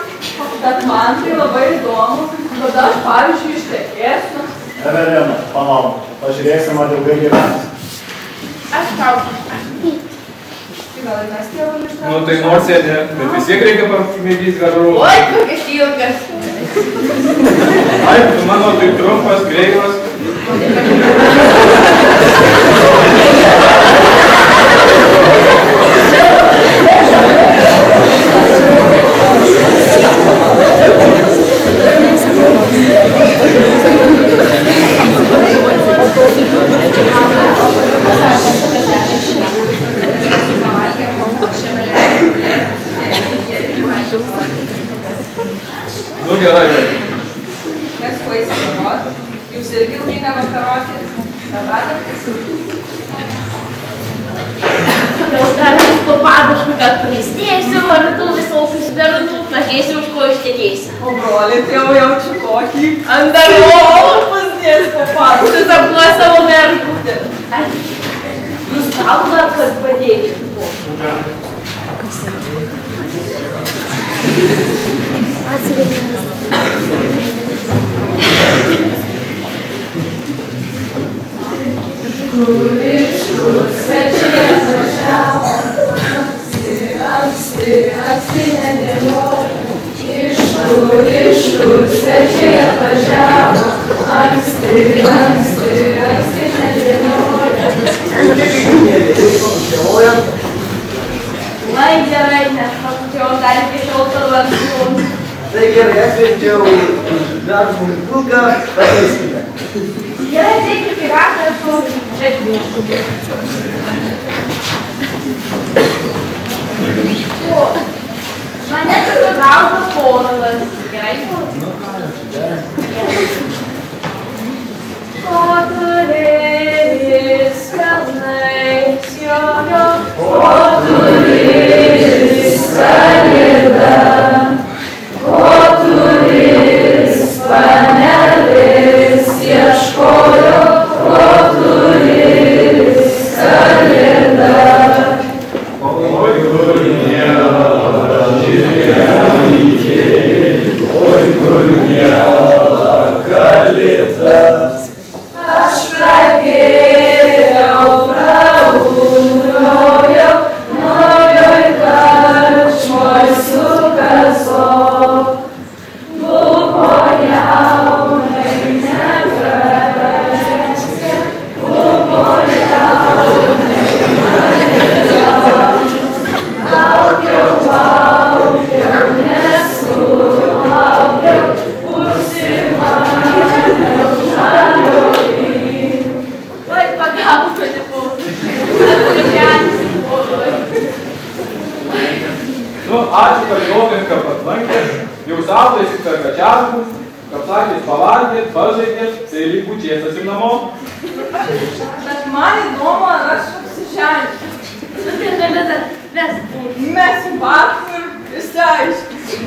bet man tai labai įdomu, kad aš, pavyzdžiui, ištekėsiu. Evelina, palauk, pažiūrėsim, ar ilgai gyvens. Aš tau. Gal ir mes tėvų ištrauksime? Nu, tai nors sėdė, bet vis tiek reikia pamėgyti garų. Oi, kokias ilgas. Ai, tu mano tai trumpas, kreivas. Nu, gerai. Mes kuo įsivažiuoti? Jūs irgi ilgai nevakaroti? Jau darys po padažų, kad pristėsiu, vartų visokius vertų, pažiūrėsiu, už ko ištekėsiu. O broli, tai jau jaučiu kokį. Ant darbo pasdės po padažų. Tu sapnuoji savo verkutę. Jūs kalba, kad padėkit. Kur iš kur svečiai atvažiavo, anksti nedėliojo. Iš kur svečiai atvažiavo, anksti nedėliojo. Lai gerai, nes paskutėjau dar iki šiol kalbant. Tai gerai, atvedžiau dar smulkulką, pakeiskime. Gerai, teikti piratą su žetvišku. Mane turiu gautas ponas. Gerai? O turės kalnais jojo, o turės kalėda, o turės panelės ieškojo, o turės kalėda. O kur nėra, žiūrėk. Saudosi per kačiarkų, kapsakis pavalgėt, pažaidėt, tai lyg bučiėtas ir namo. Bet man įdomu, ar aš apsiženčiu. Mes į parką ir išsiaiškinsim.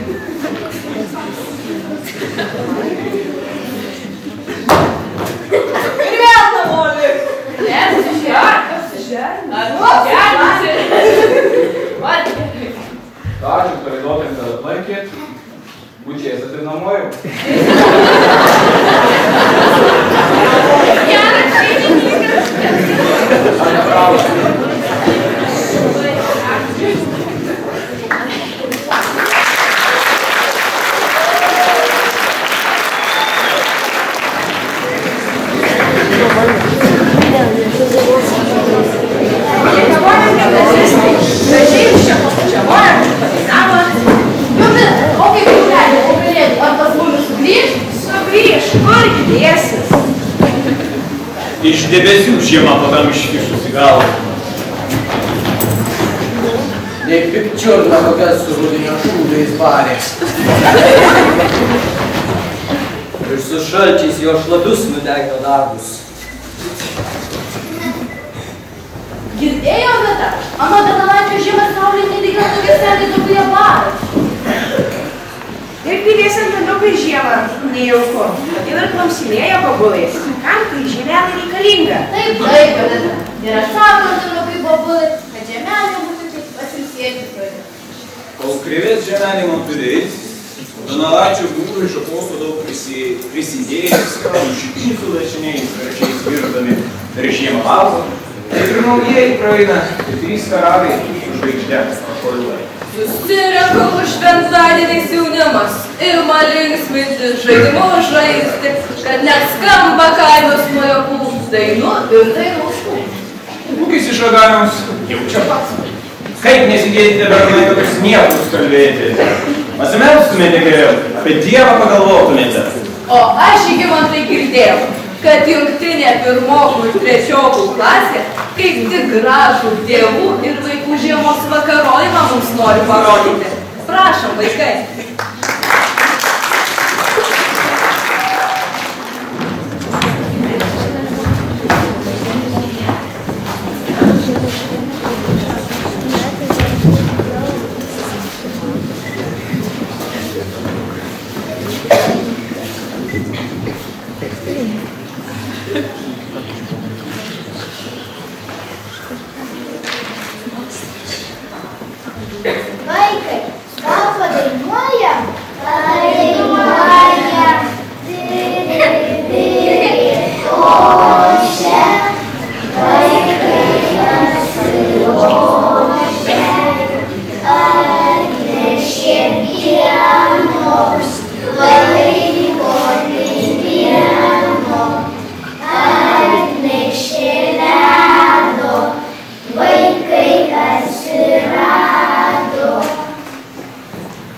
Ir vėl namo liks. Apsiženčiu. Ačiū, pareidokim, kad aplankėt. Bučiėsat ir namo jau. Geras šeimininkas. Gražiai jūs čia papučiavojam, padainavot. O kaip jūs leidžiate pakalėti? Ar tas mumis sugrįž? Sugrįž, kurgi dėsis? Iš debesių žiema padam iškišusi galvą. Nei pikčiurna kokia su rudinio šūdais barės. Ir su šalčiais jo šlabius nudegino darbus. Girdėjo vieta? Ano Donelaičio žiemą saulė nedygna tokia sergai tokie barai. Ir piliesiam pendukai žiemą nejauku. Todėl ir klausinėjo bobulais. Kam kai žemelė reikalinga? Taip, vadina. Ir aš sako, pendukai bobulai, kad žemelė būtų tik pasilsėti pradė. Kol krivės žemenimo turėjais, Donelaičio buvo iš aposto daug prisidėjęs, žytinių su lašiniais, gražiais virdami per žiemą valgo. Ir naujieji praeina, 3 karaliai su žvaigžde pašuoliuoja. Susirenkam šventadieniais jaunimas, ima linksminti, žaidimus žaisti, kad net skamba kainos nuo jo pūs, dainų ir dainų šūk. Būkis iš Raganiaus jau čia pats. Kaip nesigėdite bernai tokius niekus kalbėti? Pasimelstumėte geriau, apie Dievą pagalvotumėte. O aš iki man tai girdėjau, kad jungtinė pirmokų ir trečiokų klasė kaip tik gražų dievų ir vaikų žiemos vakarojimą mums nori parodyti. Prašom, vaikai. Vaikai, gal padainuojam? Padainuojam. Ošia, vaikai pasiruošia, atnešė pieno, vaiko pieno, atnešė ledo, vaikai atsirado.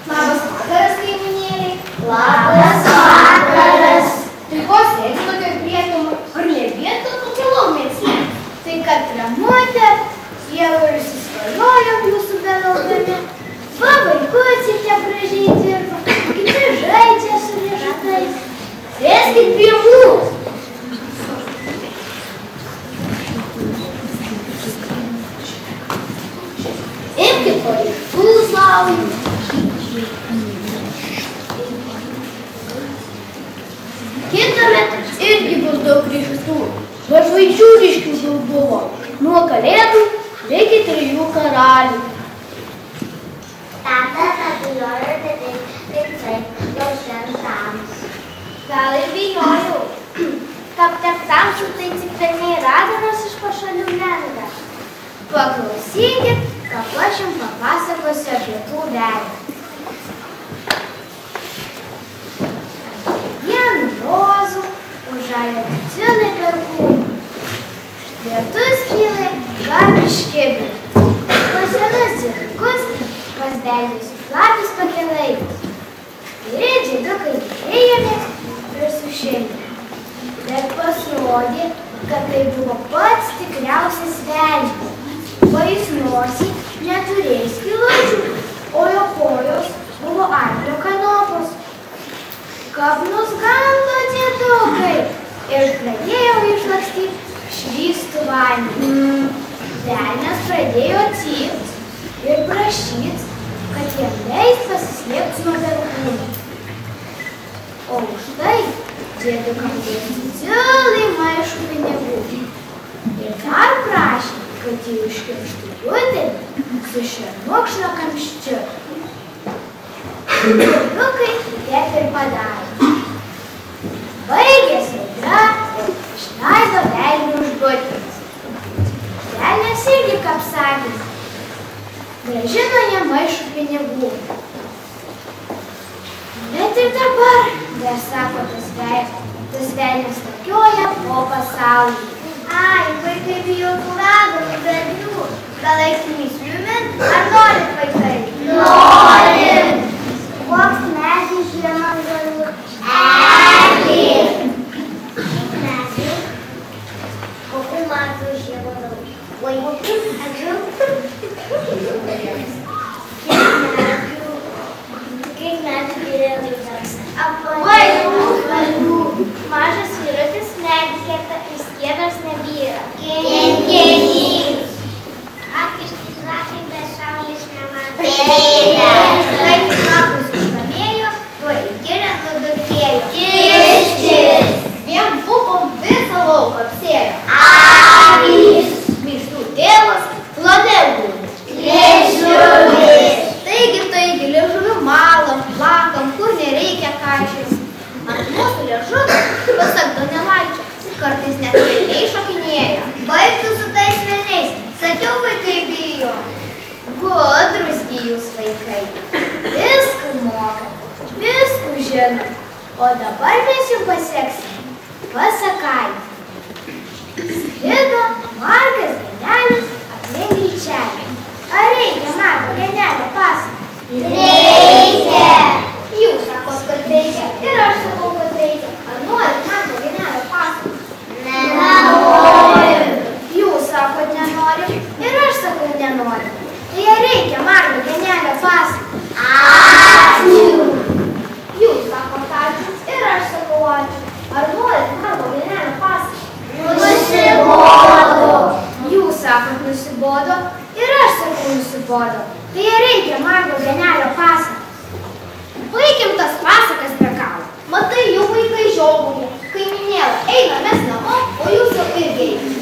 Labas vakaras, kaimynėliai. Labas vakaras. Tai ko sėdi tokia prietuma? Ar ne vieta tokia laumėsi? Tai kad ramutė, jau ir susvajojom jūsų belaukdami. Va vaikučiai tie gražiai dirba, kiti žaidžia su riešutais. Sėskit prie mūsų. Imkit po riešutų saulį. Kitąmet irgi bus daug riešutų. Va žvaigždžių ryškių daug buvo. Nuo kalėdų iki 3 karalių. Tata nebijojo, kad taip jau šventams. Gal ir bijojau. Kap tiek tamsu, tai tik pelniai raganos iš pašalių lenda. Paklausykit, kad aš jums papasakosiu apie tų velnių. Vienu rozų užžalė ciunai perkūnų. Lietus kyla, gar iškibė. Pas senus dzirkus, pas beldžius perkūno. O už tai dėdė didžiulį maišų pinigų. Ir dar prašė, kad jį užkirštų rudenį su šermukšnio kamščiu. Vyrukai taip ir padarė. Baigėsi audra ir išleido velnių už butelės. Velnias irgi kapsakis. Grąžino jam maišų pinigų. Bet ir dabar, dar sako tas velnias takioja po pasaulį. Ai, vaikai bijo tų raganų velnių. Gal eisim jumin? Ar norit, vaikai? Norim! Koks medis žiemą galiu? Eglė! Medžių? Kokių metų žiemą galiu? Oi, ačiū. Kiek metų geriau tas? Apvalių. Mažas vyrutis negėta ir skiedas nebyra. Kiekis. Akiškai lakai be saulės nematė. Kai kapus iškamėjo, tuo į girę nudurkėjo. Kiškis. Vien buvom visą lauką apsėjo. Akys. Mištų tėvas plonegų. Liežuvis. Taigi, liežuvių malam, plakam, kur nereikia kaišės. Ant mūsų liežuvį, pasak Donelaičio, kartais net velniai šokinėja. Baigtų su tais velniais, sakiau, vaikai bijo. Gudrus jūs vaikai. Viską moka, viską žino. O dabar mes jums paseksim. Pasakai. Skrido margas genelis aplink greičelį. Ar reikia margo genelio pasakoti? Reikia! Jūs sakot, kad reikia. Ir aš sakau, kad reikia. Ar norit margo genelio pasakoti? Nenorim. Jūs sakot, nenorim. Ir aš sakau, nenorim. Tai ar reikia margo genelio pasakoti? Ačiū! Jūs sakot, ačiū. Ir aš sakau, ačiū. Ar norit margo genelio pasakoti? Nusibodo. Jūs sakot, nusibodo. Ir aš sakau, nusibodo. Tai reikia margo genelio pasakoti. Baigiam tas pasakas be galo. Matai, jau vaikai žiovauja. Kaimynėla, eina mes namo, o jūs jau irgi einate.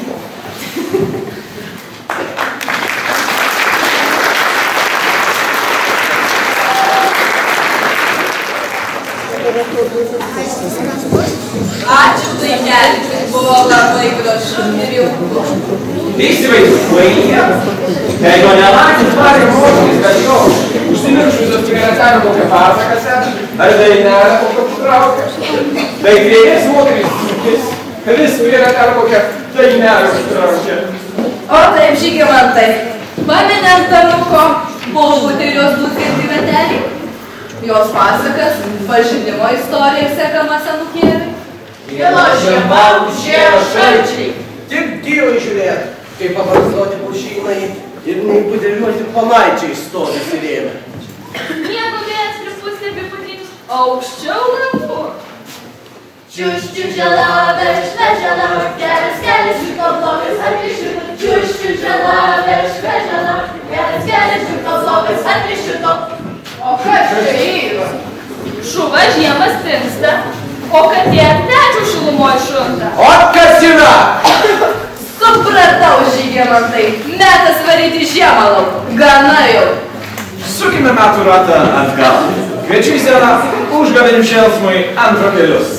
Ačiū vaikeli, buvo labai gražu ir jauku. Įsivaizduoji, tai Donelaitis varė moteris, kad jo užsimiršusios cigaretavę kokią pasaką sėda, ar dainelę kokią putraukę. Tai kreivės moteris, kad vis cigaretavę kokią dainelę putraukę. O taip, Žygimantai, paminant Tanuko, pobūtį ir jos dukėti vietelį, jos pasakas, pažinimo istorija sekama senukėlį. Viena žiema užėjo šalčiai. Tik gyvai žiūrėt, kaip pabarzduoti pušynai ir neįpudeliuoti panaičiai stovi įsirėmę. Nieko vėjas pripustė apiputrynis, aukščiau langų. Čiuš, čiuželave, šveželave, geras kelias iš kalbovės atlišito. Čiuš, čiuželave, šveželave, geras kelias iš kalbovės atlišito. O kas čia yra? Šuva žiemas pinsta, o katė pečių šilumoj šunta. O kas yra? Supratau, Žygimantai, metas varyti žiemą lauk. Gana jau. Sukime metų ratą atgal. Kviečiu į sceną užgavėnių šėlsmui Antrokelius.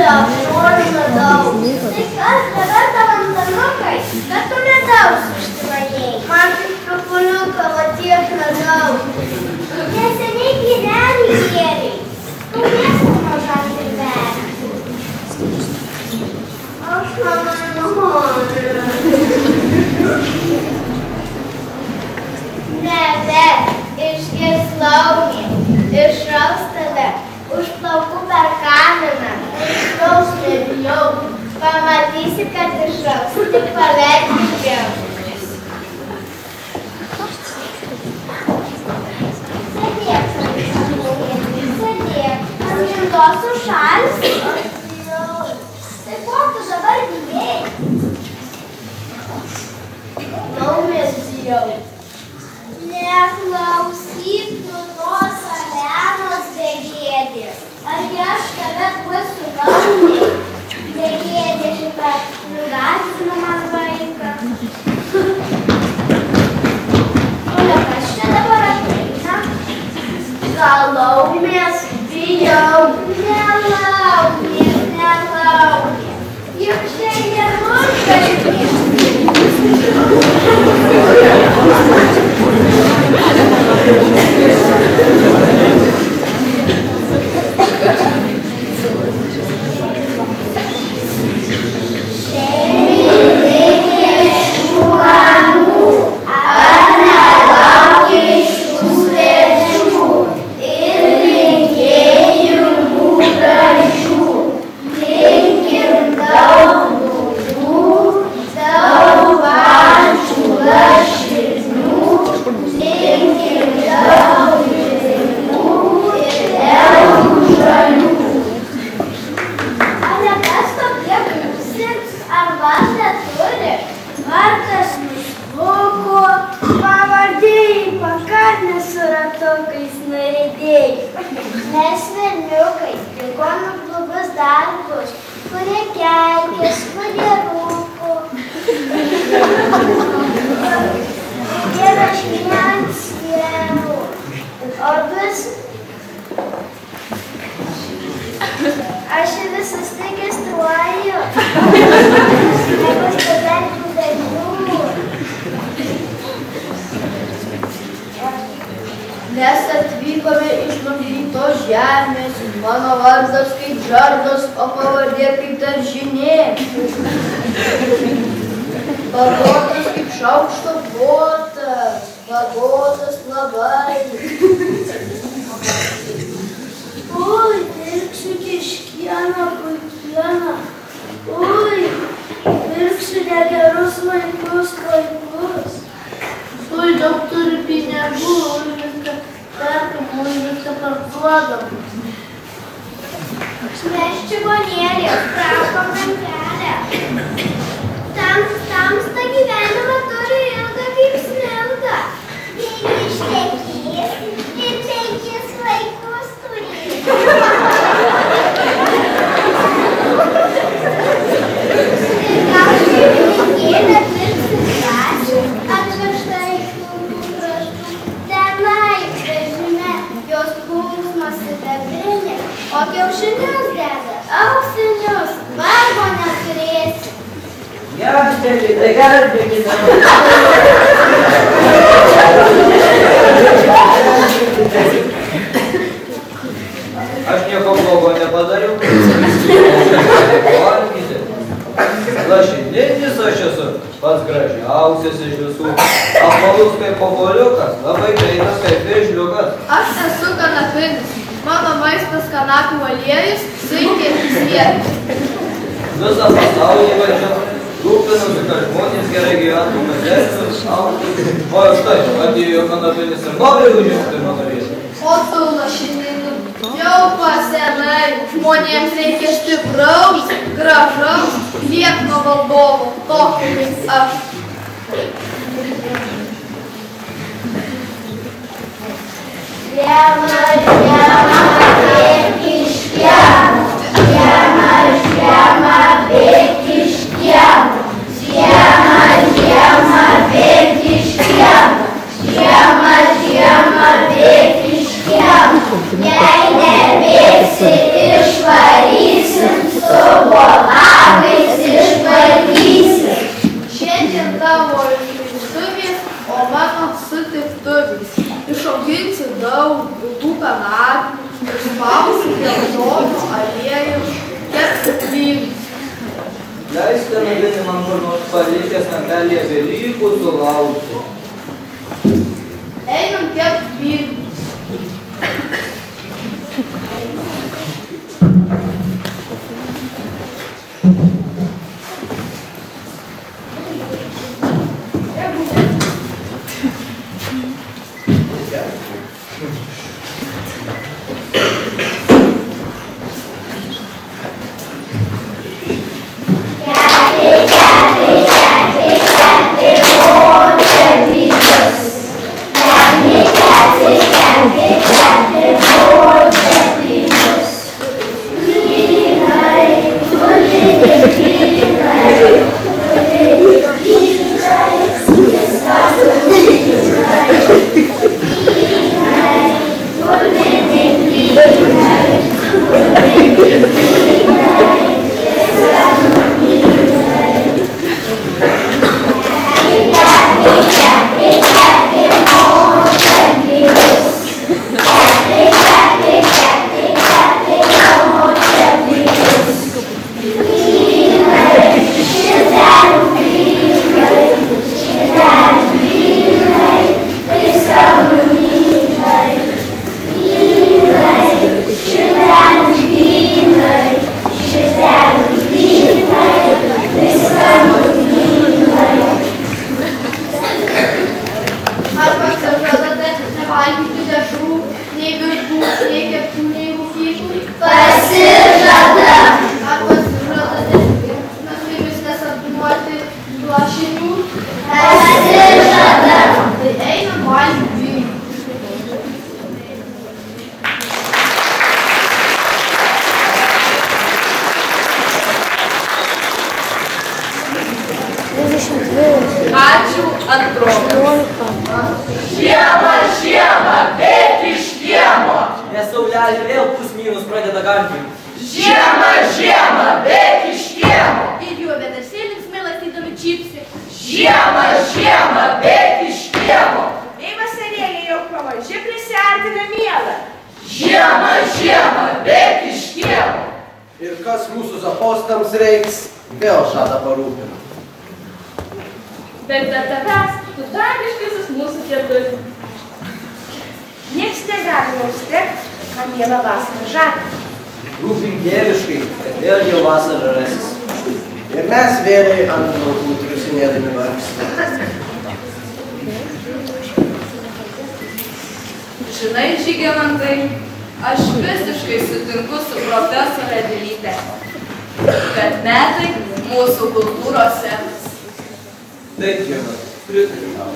Noriu medaus. Tai kas dabar tavo Tanukai? Kad tu medaus užsimanėjai. Man tik trupuliuką, va tiek medaus. Neseniai gyvenį gėriai. Tu mėsų mažas ir verti. Aš noriu. Nebe, išgirs laukė, išraus tave. Už plaukų per kaminą, išraus nebijau, pamatysi, kad išraus, tik pavertingiau. Sėdėk, sėdėk, jos užšalis. Tai ko tu dabar bijai? Laumės bijau. Neklausyk tu tos Alenos begėdės. Argi aš tave duosiu laumė? Begėdė šitą nugąsdinamas vaikas. Kas čia dabar ateina? Gal laumės bijau? Nelaumės, nelaumės. Juk čia nenuškalbės. Mes atvykome iš nuvytos žemės, mano vardas kaip žardas, o pavardė kaip daržinė. Vagotas kaip šaukšto botas, vagotas labai. Ui, pirksiu kiškieną, puikieną. Ui, pirksiu negerus vaikus. Ui, daug turi pinigų, ui, viską perkam, ui, viską parduodam. Mes čigonėlės, traukom rankelę. Tamsta gyvenimą turi ilgą kaip smilga. Jei ištekės ir 5 vaikus turi. Ir gal šeimininkėlė pirksim pačių, atvežta iš tų kraštų. Tenai vežime jos plunksnos sidabrinė, o kiaušinius deda auksinius, vargo neturėsi. Gelbėkite, tai gelbėkite. Aš nieko blogo nepadariau. Valgyti. Lašininis aš esu pats gražiausias iš visų. Apvalus kaip obuoliukas, labai greitas kaip vėžliukas. Aš esu kanapinis. Mano maistas kanapių aliejus, sunkiai svietas. Visą pasaulį valdžia rūpinasi, kad žmonės gerai gyventų mažesnius, aukštus. O štai, atėjo kanapinis ir nori užimti mano vietą. O tu lašinini, jau pasenai, žmonėms reikia stipraus, gražaus, liekno valdovo, tokio kaip aš. Žiemą, žiemą, bėk iš kiemo. Žiemą, žiemą, bėk iš kiemo. Žiemą, žiemą, bėk iš kiemo. Žiemą, žiemą, bėk iš kiemo. Jei nebėgsi, išvarysim, su bolagais išvarysim. Šiandien tavo išleistuvės, o mano sutiktuvės. Išauginsi daug vilkų kanapių, išspausi geltonų aliejų, kepsi blynus. Leiskite nuvinti man kur nors palikęs namelėje Velykų sulaukti. Einam kepti blynus. šalelį vėl pusminus pradeda gardinti. Žiema, žiema, bėk iš kiemo. Ir jų vietasėlį linksmai lakstydami čipsi. Žiema, žiema, bėk iš kiemo. Ei vasarėlė jau pamaži prisiartina mielą. Žiema, žiema, bėk iš kiemo. Ir kas mūsų zapostams reiks, vėl žada parūpina. Bet be tavęs, tu dangiškasis mūsų kėdulį. Nieks negali mums tekti, ką mielą vasarą žada. Rūpink dieviškai, kad vėl jau vasarą rasis. Ir mes vėliai ant laukų trusinėdami vargsime. Žinai, Žygimantai, aš visiškai sutinku su profesorė Dilyte, kad metai mūsų kultūros senas. Taip, Jėnas, pritariu tau.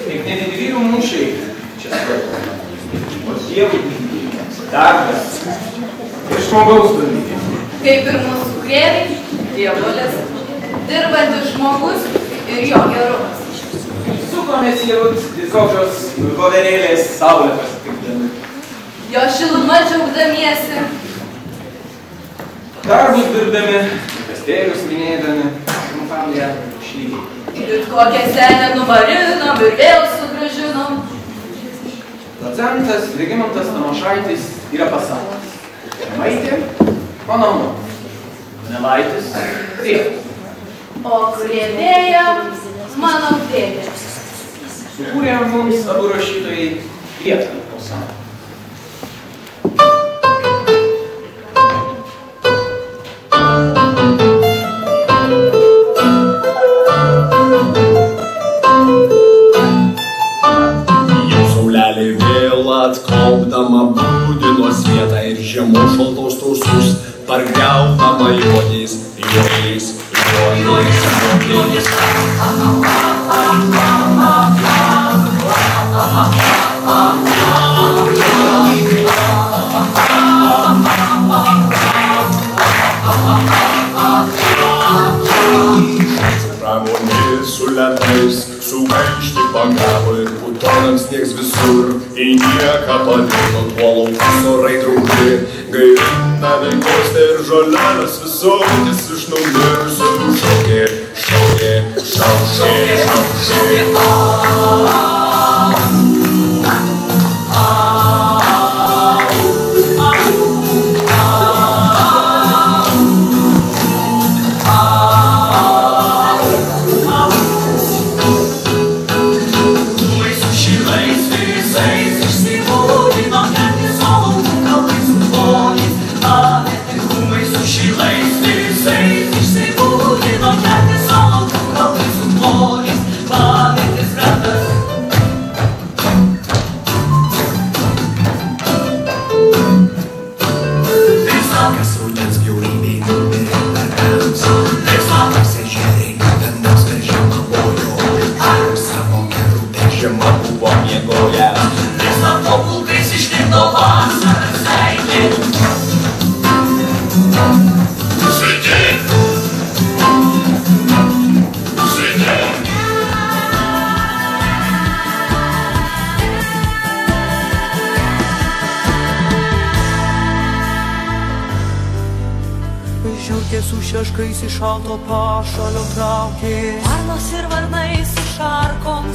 Tik ne didvyrių mūšiai čia svarbu. O dievų darbas ir žmogaus dalykė. Kaip ir mūsų krėviai, dievulis, dirbantis žmogus ir jo gerumas. Sukomės jau visokios voverėlės saulę pasitikdami. Jo šiluma džiaugdamiesi. Darbus dirbdami, kastėlius minėdami, trumpam ją išlygiai. Ir kokią senę numarinom ir vėl sugrąžinom. Docentas Regimantas Tamošaitis yra pasakęs. Maitė, mano mama. Nelaitis, tėvas. O krėvėja mano dėdė. Sukūrė mums abu rašytojai vietą po savo. Jau saulelė vėl atkopdama būdinos vietą ir žiemos šaltos tausus pargriaudama juodės, juodės, juodės, juodės. Pramonė su ledais, sugaišti pagavo ir putonams sniegs visur. Į nieką paliko tuo laukus orai trumpi, gaivina veikostė ir žolelės visotis iš numirusių šaukė, šaukė, šaukė, šaukė. Su šeškais iš šalto pašalio traukė. Varnos ir varnai su šarkom